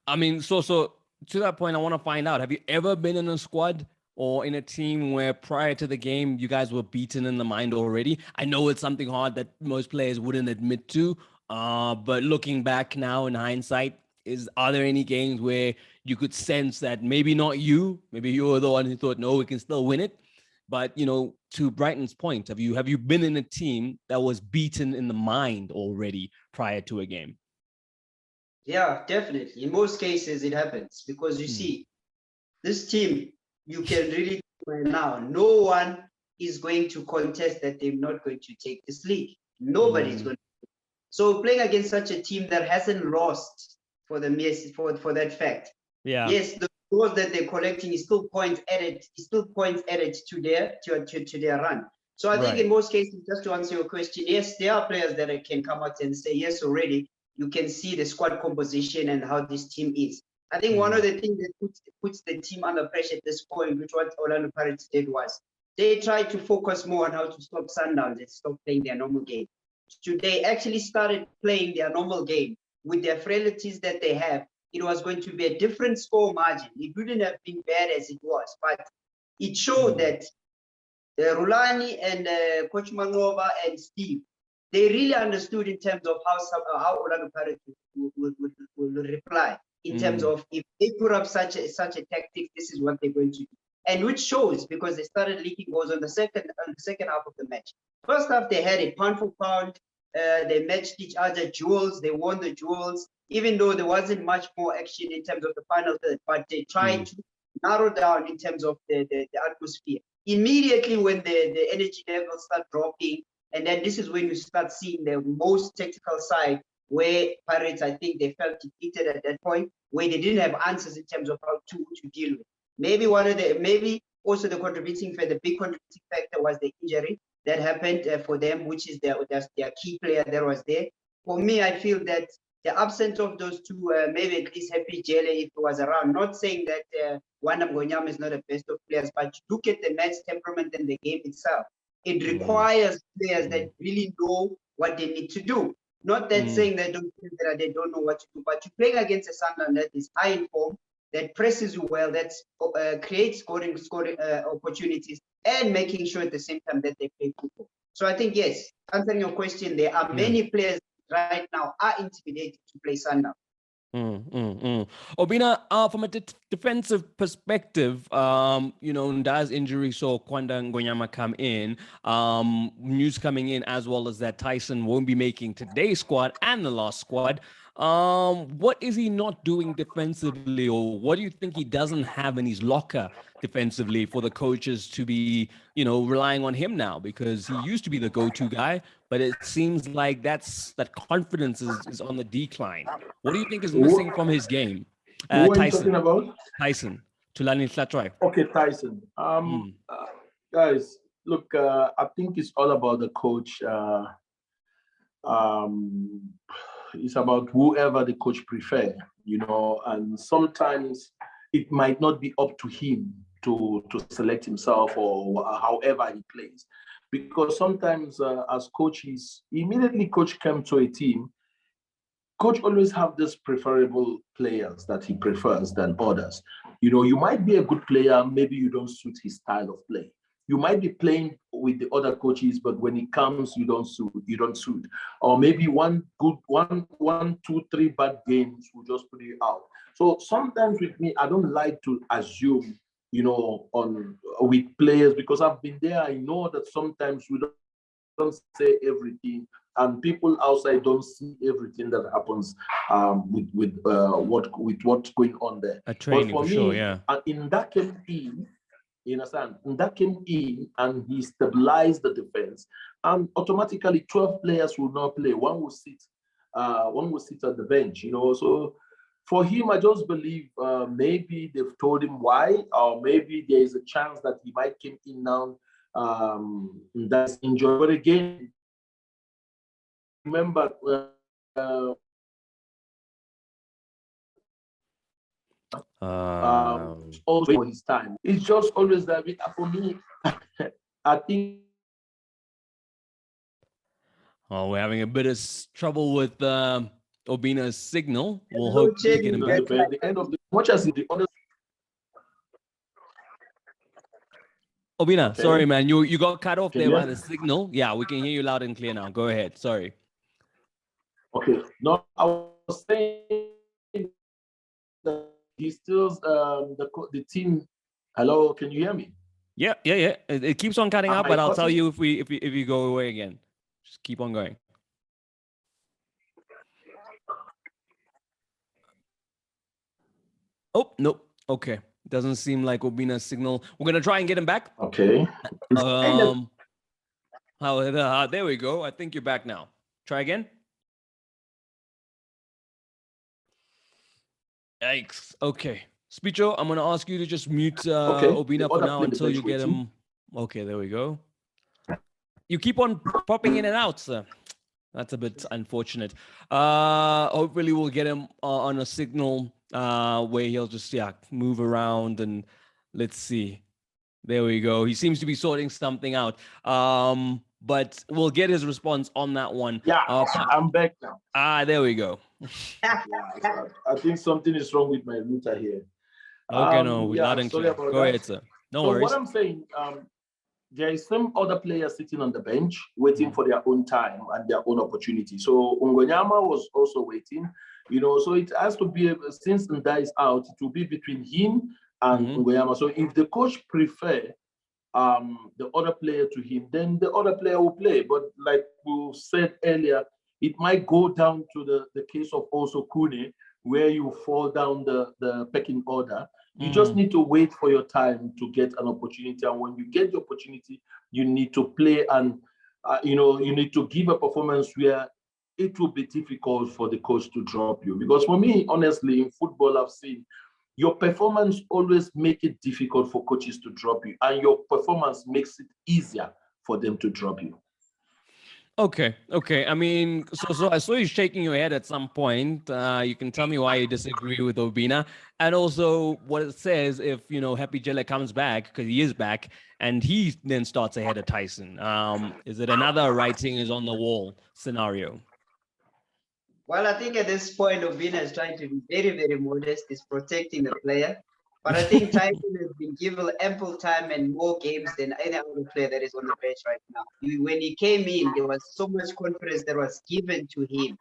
I mean, so to that point, I want to find out, have you ever been in a squad or in a team where prior to the game, you guys were beaten in the mind already? I know it's something hard that most players wouldn't admit to, but looking back now in hindsight, are there any games where you could sense that maybe not you, maybe you were the one who thought, no, we can still win it? But, to Brighton's point, have you been in a team that was beaten in the mind already prior to a game? Yeah, definitely. In most cases, it happens because you see, this team, you can really right now, no one is going to contest that they're not going to take this league. Nobody's going to. So playing against such a team that hasn't lost for that fact. Yeah. Yes, the goals that they're collecting is still points added. To their run. So I think in most cases, just to answer your question, yes, there are players that can come out and say yes already. You can see the squad composition and how this team is. I think one of the things that puts the team under pressure at this point, which what Orlando Pirates did, was they tried to focus more on how to stop Sundowns and stop playing their normal game. So they actually started playing their normal game with their frailties that they have. It was going to be a different score margin. It wouldn't have been bad as it was, but it showed that Rulani and Coach Manova and Steve, they really understood in terms of how Orlando Pirates will reply. In terms of if they put up such a tactic, this is what they're going to do, and which shows because they started leaking goals on the second half of the match. First half they had it pound for pound. They matched each other duels. They won the duels, even though there wasn't much more action in terms of the final third. But they tried to narrow down in terms of the atmosphere. Immediately when the energy levels start dropping, and then this is when you start seeing the most tactical side, where Pirates, I think they felt defeated at that point, where they didn't have answers in terms of how to deal with. Maybe also the big contributing factor was the injury that happened for them, which is their key player that was there. For me, I feel that the absence of those two, maybe at least Happy Jele if he was around, not saying that Kwanda Mngonyama is not the best of players, but look at the match temperament and the game itself. It requires players that really know what they need to do. Not that saying that they don't know what to do, but you're playing against a Sunderland that is high in form, that presses you well, that creates scoring opportunities, and making sure at the same time that they play football. So I think, yes, answering your question, there are many players right now are intimidated to play Sunderland. Obina, from a defensive perspective, Ndah's injury saw Kwanda Ngonyama come in. News coming in as well as that Tyson won't be making today's squad and the last squad. What is he not doing defensively, or what do you think he doesn't have in his locker defensively for the coaches to be, relying on him now? Because he used to be the go-to guy, but it seems like that confidence is on the decline. What do you think is missing from his game? Who are you Tyson. talking about? Tyson. Tulani Tlatroy. Okay, Tyson. Guys, look, I think it's all about the coach. it's about whoever the coach prefer, and sometimes it might not be up to him to select himself or however he plays. Because sometimes as coaches, immediately coach comes to a team, coach always have this preferable players that he prefers than others. You might be a good player, maybe you don't suit his style of play. You might be playing with the other coaches, but when it comes, you don't suit. Or maybe one, two, three bad games will just put you out. So sometimes with me, I don't like to assume, with players, because I've been there. I know that sometimes we don't say everything, and people outside don't see everything that happens with what's going on there. A training, but for me, sure, yeah. In that came in, you understand? That came in and he stabilized the defense, and automatically 12 players will not play. One will sit at the bench. So for him, I just believe maybe they've told him why, or maybe there is a chance that he might come in now. That's enjoy. But again, remember. Also for his time. It's just always that for me. I think. Oh, we're having a bit of trouble with Obina's signal. We'll hope to get him back. At the end of the much as the other. Obina, Okay. sorry, man. You got cut off there by the signal. Yeah, we can hear you loud and clear now. Go ahead. Sorry. Okay. No, I was saying that he still the team. Hello, can you hear me? Yeah. It keeps on cutting out, but I'll tell you if you go away again. Just keep on going. Oh, nope. Okay. Doesn't seem like Obina's signal. We're going to try and get him back. Okay. There we go. I think you're back now. Try again. Yikes. Okay. Spicho, I'm going to ask you to just mute Obina for now until you get him. Okay, there we go. You keep on popping in and out, sir. That's a bit unfortunate. Hopefully we'll get him on a signal where he'll just move around, and let's see. There we go. He seems to be sorting something out. But we'll get his response on that one. Yeah, I'm back now. There we go. I think something is wrong with my router here. Okay, no, loud and clear. Go ahead, sir. No worries. What I'm saying, there is some other players sitting on the bench waiting for their own time and their own opportunity. So Ngonyama was also waiting, so it has to be, since Ndah is out, it will be between him and Ngonyama. So if the coach prefer the other player to him, then the other player will play. But like we said earlier, it might go down to the case of also Khune, where you fall down the pecking order. You just need to wait for your time to get an opportunity. And when you get the opportunity, you need to play, and you need to give a performance where it will be difficult for the coach to drop you. Because for me, honestly, in football, I've seen your performance always make it difficult for coaches to drop you, and your performance makes it easier for them to drop you. Okay. I mean, so I saw you shaking your head at some point. You can tell me why you disagree with Obina, and also what it says if Happy Jelle comes back, because he is back, and he then starts ahead of Tyson. Is it another writing is on the wall scenario? Well, I think at this point, Obina is trying to be very, very modest. He's protecting the player. But I think Tyson has been given ample time and more games than any other player that is on the bench right now. When he came in, there was so much confidence that was given to him.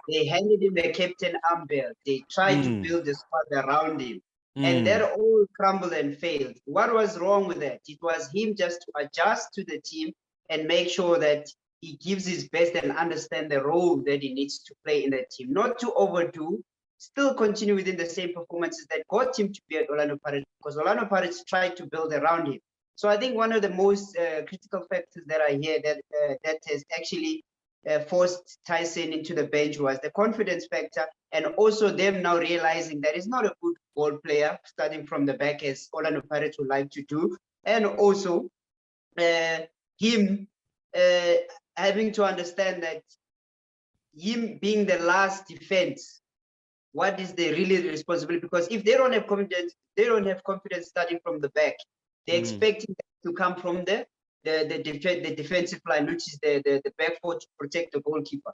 They handed him the captain armbelt. They tried to build a squad around him. And that all crumbled and failed. What was wrong with that? It was him just to adjust to the team and make sure that he gives his best and understand the role that he needs to play in the team. Not to overdo, still continue within the same performances that got him to be at Orlando Pirates, because Orlando Pirates tried to build around him. So I think one of the most critical factors that I hear that has actually forced Tyson into the bench was the confidence factor, and also them now realizing that he's not a good ball player, starting from the back as Orlando Pirates would like to do, and also him having to understand that him being the last defense, what is the really responsibility? Because if they don't have confidence, starting from the back. They're expecting to come from the defensive line, which is the back four to protect the goalkeeper.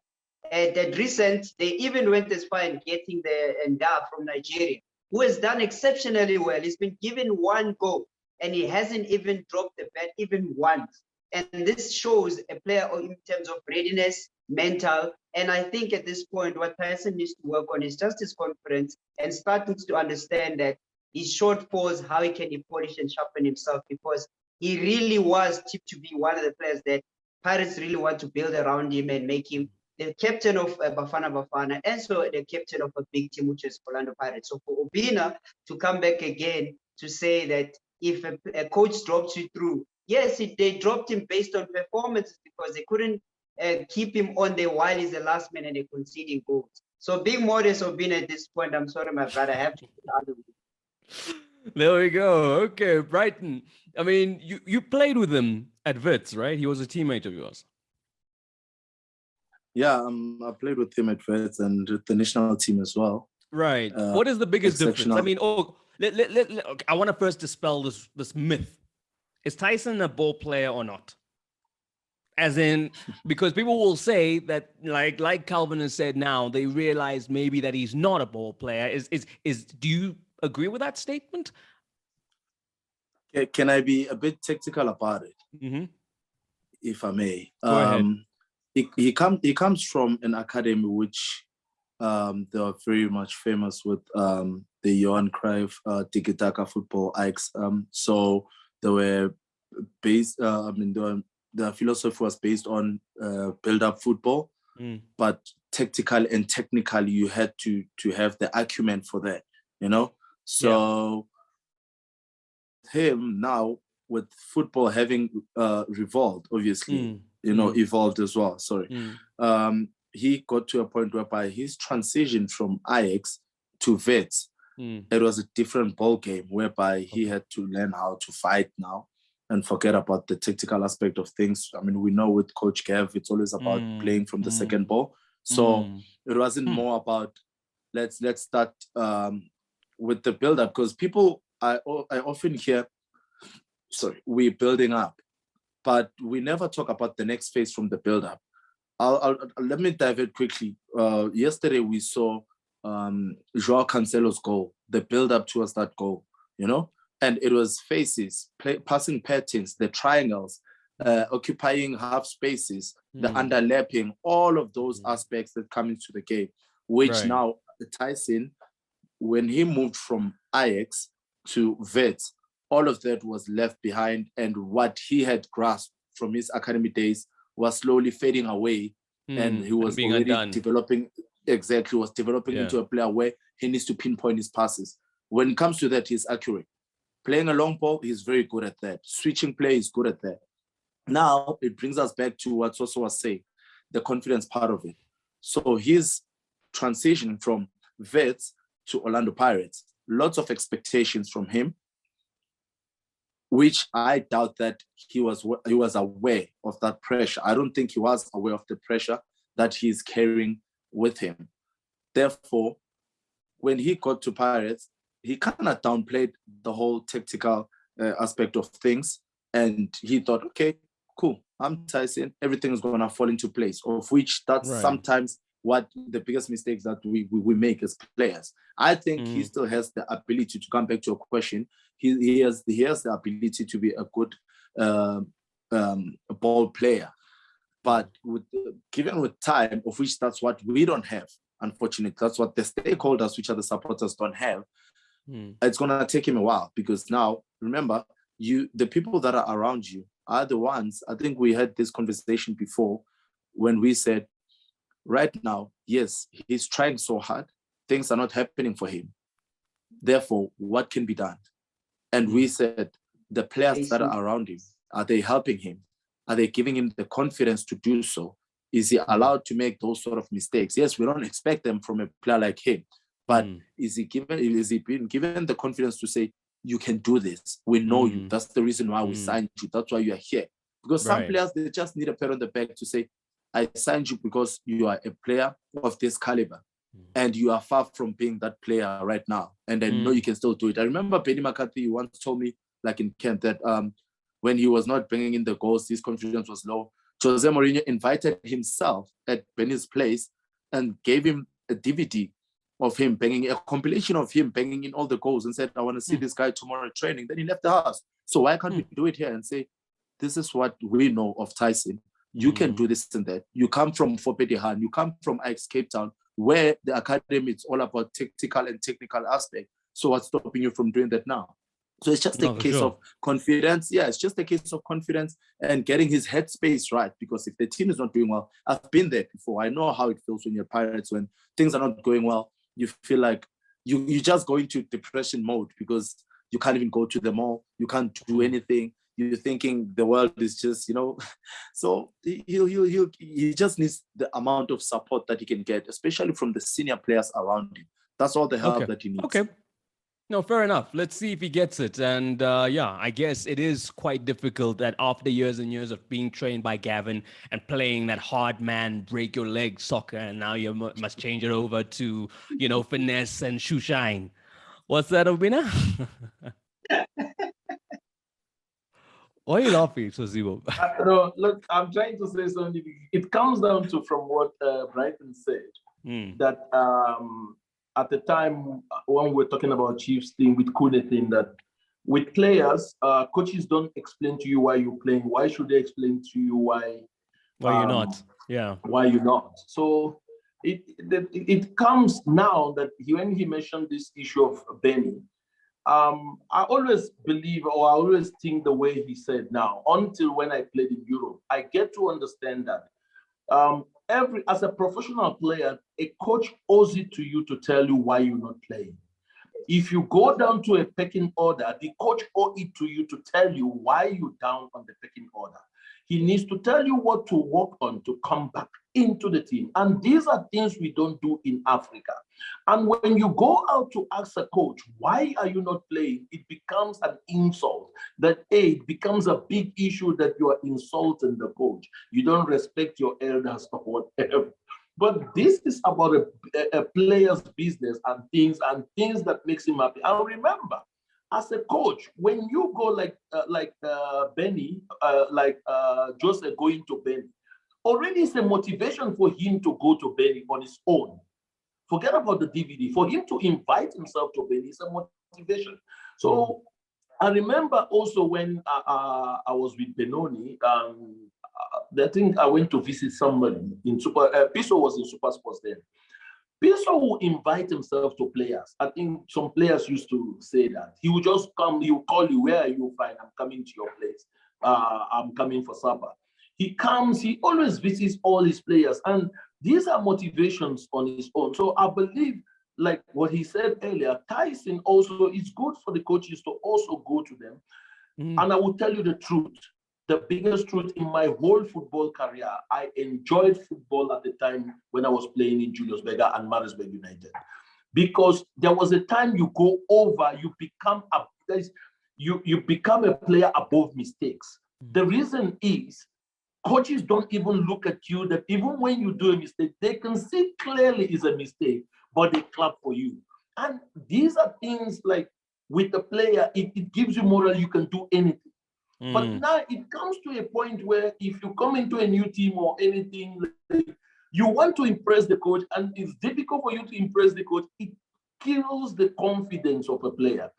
And at recent, they even went as far in getting the Ndah from Nigeria, who has done exceptionally well. He's been given one goal, and he hasn't even dropped the bat even once. And this shows a player in terms of readiness, mental. And I think at this point, what Tyson needs to work on is just his confidence and starting to understand that his shortfalls, how he can polish and sharpen himself, because he really was tipped to be one of the players that Pirates really want to build around him and make him the captain of Bafana Bafana, and so the captain of a big team, which is Orlando Pirates. So for Obina to come back again to say that if a coach drops you through, yes, they dropped him based on performances because they couldn't keep him on there while he's the last man and they're conceding goals. So being modest Obina at this point, I'm sorry, my brother, I have to put the other way. There we go. Okay, Brighton. I mean, you played with him at Wits, right? He was a teammate of yours. Yeah, I played with him at Wits and with the national team as well. Right. What is the biggest difference? I mean, I want to first dispel this myth. Is Tyson a ball player or not? As in, because people will say that, like Calvin has said now, they realize maybe that he's not a ball player. Do you agree with that statement? Can I be a bit tactical about it, if I may? Go ahead. He comes from an academy which they are very much famous with the Johan Cruyff tiki-taka football Ajax. So they were based. The philosophy was based on build-up football, but tactically and technically you had to have the acumen for that. You know, so him now with football having revolved, obviously. Evolved as well. Sorry. He got to a point whereby his transition from Ajax to Wits, it was a different ball game whereby he had to learn how to fight now and forget about the tactical aspect of things. I mean, we know with Coach Kev, it's always about playing from the second ball. So it wasn't more about let's start with the build-up, because people, I often hear, we're building up, but we never talk about the next phase from the build-up. Let me dive in quickly. Yesterday we saw Joao Cancelo's goal, the build-up towards that goal, and it was phases, passing patterns, the triangles, occupying half spaces, the underlapping, all of those aspects that come into the game, which now Tyson, when he moved from Ajax to Wits, all of that was left behind, and what he had grasped from his academy days was slowly fading away, and he was already developing into a player where he needs to pinpoint his passes. When it comes to that, he's accurate. Playing a long ball, he's very good at that. Switching play, he's good at that. Now, it brings us back to what Soso was saying, the confidence part of it. So his transition from Wits to Orlando Pirates, lots of expectations from him, which I doubt that he was aware of that pressure. I don't think he was aware of the pressure that he's carrying with him. Therefore, when he got to Pirates, he kind of downplayed the whole tactical aspect of things, and he thought, okay, cool, I'm Tyson, everything is going to fall into place, of which that's sometimes what the biggest mistakes that we make as players. I think he still has the ability, to come back to your question, he has the ability to be a good ball player. But given with time, of which that's what we don't have, unfortunately, that's what the stakeholders, which are the supporters, don't have, it's going to take him a while, because now, remember, the people that are around you are the ones, I think we had this conversation before when we said, right now, yes, he's trying so hard, things are not happening for him. Therefore, what can be done? And we said, the players that are around him, are they helping him? Are they giving him the confidence to do so? Is he allowed to make those sort of mistakes? Yes, we don't expect them from a player like him, but is he being given the confidence to say, you can do this? We know you. That's the reason why we signed you. That's why you are here. Because some players, they just need a pat on the back to say, I signed you because you are a player of this caliber. And you are far from being that player right now. And I know you can still do it. I remember Benny McCarthy once told me, like in camp, that when he was not bringing in the goals, his confidence was low. Jose Mourinho invited himself at Benny's place and gave him a DVD of him banging, a compilation of him banging in all the goals, and said, I want to see this guy tomorrow training. Then he left the house. So why can't we do it here and say, this is what we know of Tyson. You can do this and that. You come from Fopedihan, you come from Ajax Cape Town, where the academy is all about tactical and technical aspect. So what's stopping you from doing that now? So it's just a case of confidence. Yeah, it's just a case of confidence and getting his headspace right. Because if the team is not doing well, I've been there before. I know how it feels when you're Pirates, when things are not going well. You feel like you just go into depression mode because you can't even go to the mall. You can't do anything. You're thinking the world is just, so he just needs the amount of support that he can get, especially from the senior players around him. That's all the help that he needs. Okay. No, fair enough. Let's see if he gets it. And I guess it is quite difficult that after years and years of being trained by Gavin and playing that hard man, break your leg soccer, and now you must change it over to, finesse and shoe shine. What's that, Obina? Why are you laughing, Sosibo? No, look, I'm trying to say something. It comes down to from what Brighton said, that at the time when we're talking about Chiefs thing with Khune thing, that with players, coaches don't explain to you why you're playing. Why should they explain to you why you're not? Yeah. Why you're not? So it comes now that when he mentioned this issue of Benny, I always believe, or I always think the way he said now, until when I played in Europe, I get to understand that as a professional player, a coach owes it to you to tell you why you're not playing. If you go down to a pecking order, the coach owes it to you to tell you why you're down on the pecking order. He needs to tell you what to work on to come back into the team. And these are things we don't do in Africa. And when you go out to ask a coach, why are you not playing? It becomes an insult. It becomes a big issue that you are insulting the coach. You don't respect your elders or whatever. But this is about a player's business and things that makes him happy. And remember, as a coach, when you go like Benny, Jose going to Benny, already it's a motivation for him to go to Benny on his own. Forget about the DVD. For him to invite himself to Benny is a motivation. So I remember also when I was with Benoni, I think I went to visit somebody in Piso was in Super Sports then. Piso will invite himself to players. I think some players used to say that. He would just come, he will call you, where are you? Fine, I'm coming to your place. I'm coming for supper. He comes, he always visits all his players. And these are motivations on his own. So I believe, like what he said earlier, Tyson also, it's good for the coaches to also go to them. And I will tell you the truth. The biggest truth in my whole football career, I enjoyed football at the time when I was playing in Julius Berger and Maritzburg United. Because there was a time you go over, you become a player above mistakes. The reason is, coaches don't even look at you, that even when you do a mistake, they can see clearly it's a mistake, but they clap for you. And these are things like with the player, it gives you moral, you can do anything. But now it comes to a point where if you come into a new team or anything, you want to impress the coach, and it's difficult for you to impress the coach. It kills the confidence of a player.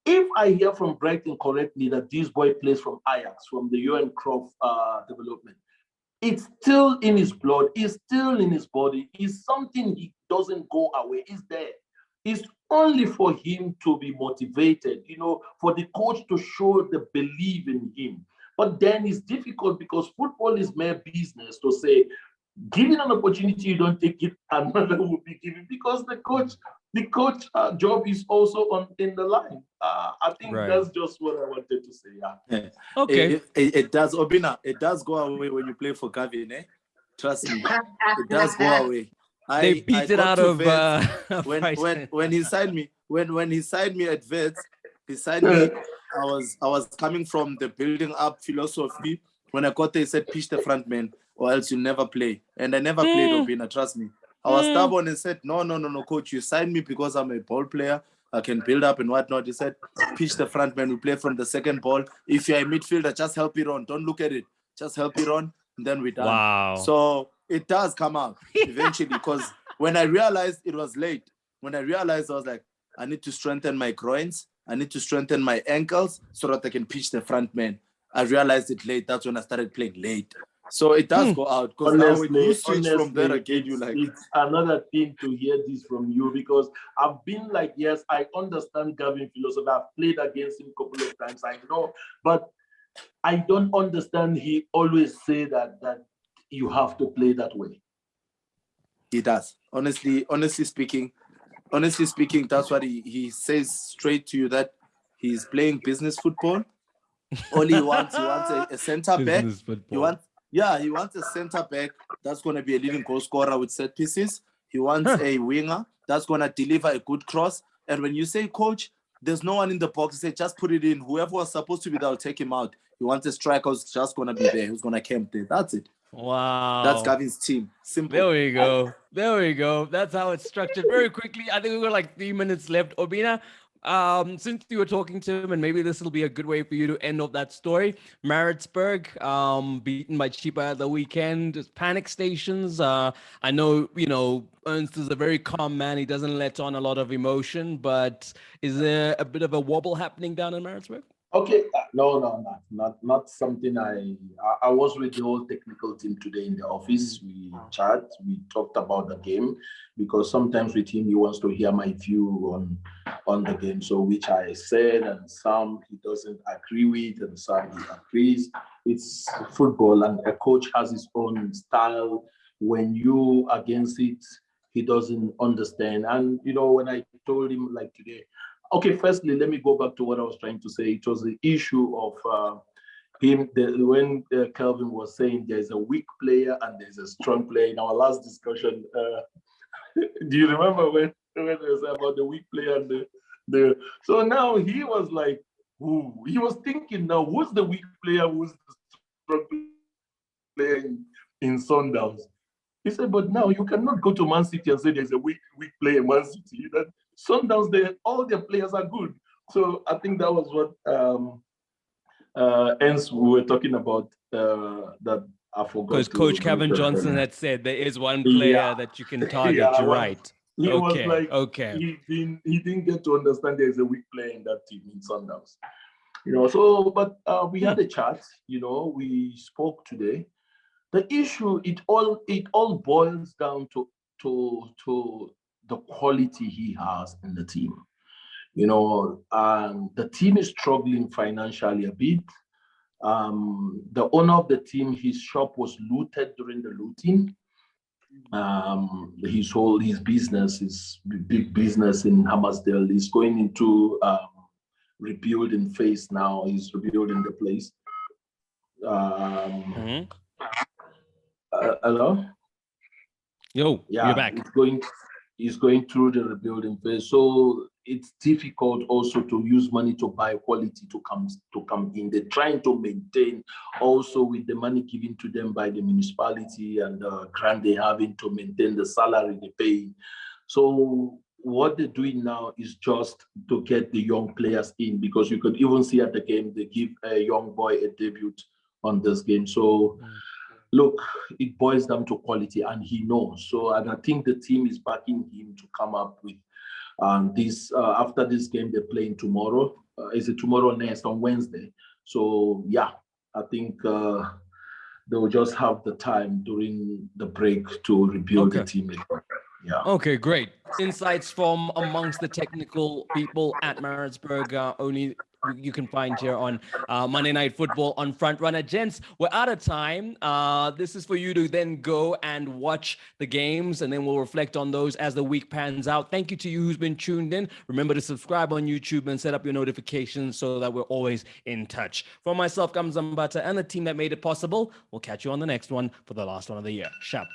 If I hear from Brighton correctly that this boy plays from Ajax, from the Johan Cruyff development, it's still in his blood, it's still in his body, it's something he doesn't go away, it's there. It's only for him to be motivated, for the coach to show the belief in him. But then it's difficult because football is mere business to say, given an opportunity, you don't take it, another will be given, because the coach job is also in the line. I think that's just what I wanted to say. Yeah. Okay. It does, Obina, it does go away when you play for Gavin, eh? Trust me, it does go away. They beat it out of when he signed me. When he signed me at Vets, he signed me. I was coming from the building up philosophy. When I got there, he said, pitch the front man. or else you'll never play. And I never played Obina, trust me. I was stubborn and said, no, coach, you signed me because I'm a ball player. I can build up and whatnot. He said, pitch the front man. We play from the second ball. If you're a midfielder, just help it on. Don't look at it. Just help it on, and then we're done. Wow. So it does come out eventually, because when I realized it was late, when I realized, I was like, I need to strengthen my groins. I need to strengthen my ankles so that I can pitch the front man. I realized it late. That's when I started playing late. So it does go out, because now when you switch from there again, you like... It's another thing to hear this from you, because I've been like, yes, I understand Gavin philosophy. I've played against him a couple of times, I know, but I don't understand. He always say that you have to play that way. He does. Honestly speaking, that's what he says straight to you, that he's playing business football. All he wants a center back. He wants a center back that's going to be a leading goal scorer with set pieces. He wants a winger that's going to deliver a good cross. And when you say, coach, there's no one in the box, he said, just put it in. Whoever was supposed to be there, will take him out. He wants a striker who's just going to be there, who's going to camp there. That's it. Wow. That's Gavin's team. Simple. There we go. That's how it's structured. Very quickly, I think we got like 3 minutes left. Obina, since you were talking to him, and maybe this will be a good way for you to end off that story. Maritzburg, beaten by Chipa at the weekend. Just panic stations. I know, Ernst is a very calm man. He doesn't let on a lot of emotion, but is there a bit of a wobble happening down in Maritzburg? Okay, no, not something. I was with the whole technical team today in the office. We talked about the game, because sometimes with him he wants to hear my view on the game. So which I said, and some he doesn't agree with, and some he agrees. It's football, and a coach has his own style. When you against it, he doesn't understand. And when I told him like today. Okay, firstly, let me go back to what I was trying to say. It was the issue of when Kelvin was saying there's a weak player and there's a strong player. In our last discussion, do you remember when it was about the weak player and the so now he was like, who? He was thinking now, who's the weak player, who's the strong player in Sundowns? He said, but now you cannot go to Man City and say there's a weak player in Man City. That Sundowns, all their players are good. So I think that was what Ernst we were talking about. That I forgot. Because Coach Kevin Johnson had said there is one player that you can target. You're right. He was like, he didn't get to understand there's a weak player in that team in Sundowns. So but we had a chat. We spoke today. The issue, it all boils down to the quality he has in the team. The team is struggling financially a bit. The owner of the team, his shop was looted during the looting. His business, his big business in Hammersdale, is going into rebuilding phase now. He's rebuilding the place. Hello? Yo, yeah, you're back. It's going through the rebuilding phase. So it's difficult also to use money to buy quality to come in. They're trying to maintain also with the money given to them by the municipality and the grant they having to maintain the salary they pay. So what they're doing now is just to get the young players in, because you could even see at the game, they give a young boy a debut on this game. So look, it boils down to quality, and he knows. So, and I think the team is backing him to come up with this. After this game, they're playing tomorrow. Is it tomorrow next on Wednesday? So, yeah, I think they'll just have the time during the break to rebuild the team. Yeah. Okay, great. Insights from amongst the technical people at Maritzburg, only you can find here on Monday Night Football on Front Runner. Gents, we're out of time. This is for you to then go and watch the games, and then we'll reflect on those as the week pans out. Thank you to you who's been tuned in. Remember to subscribe on YouTube and set up your notifications so that we're always in touch. For myself, Kamzambata, and the team that made it possible, we'll catch you on the next one for the last one of the year. Sharp.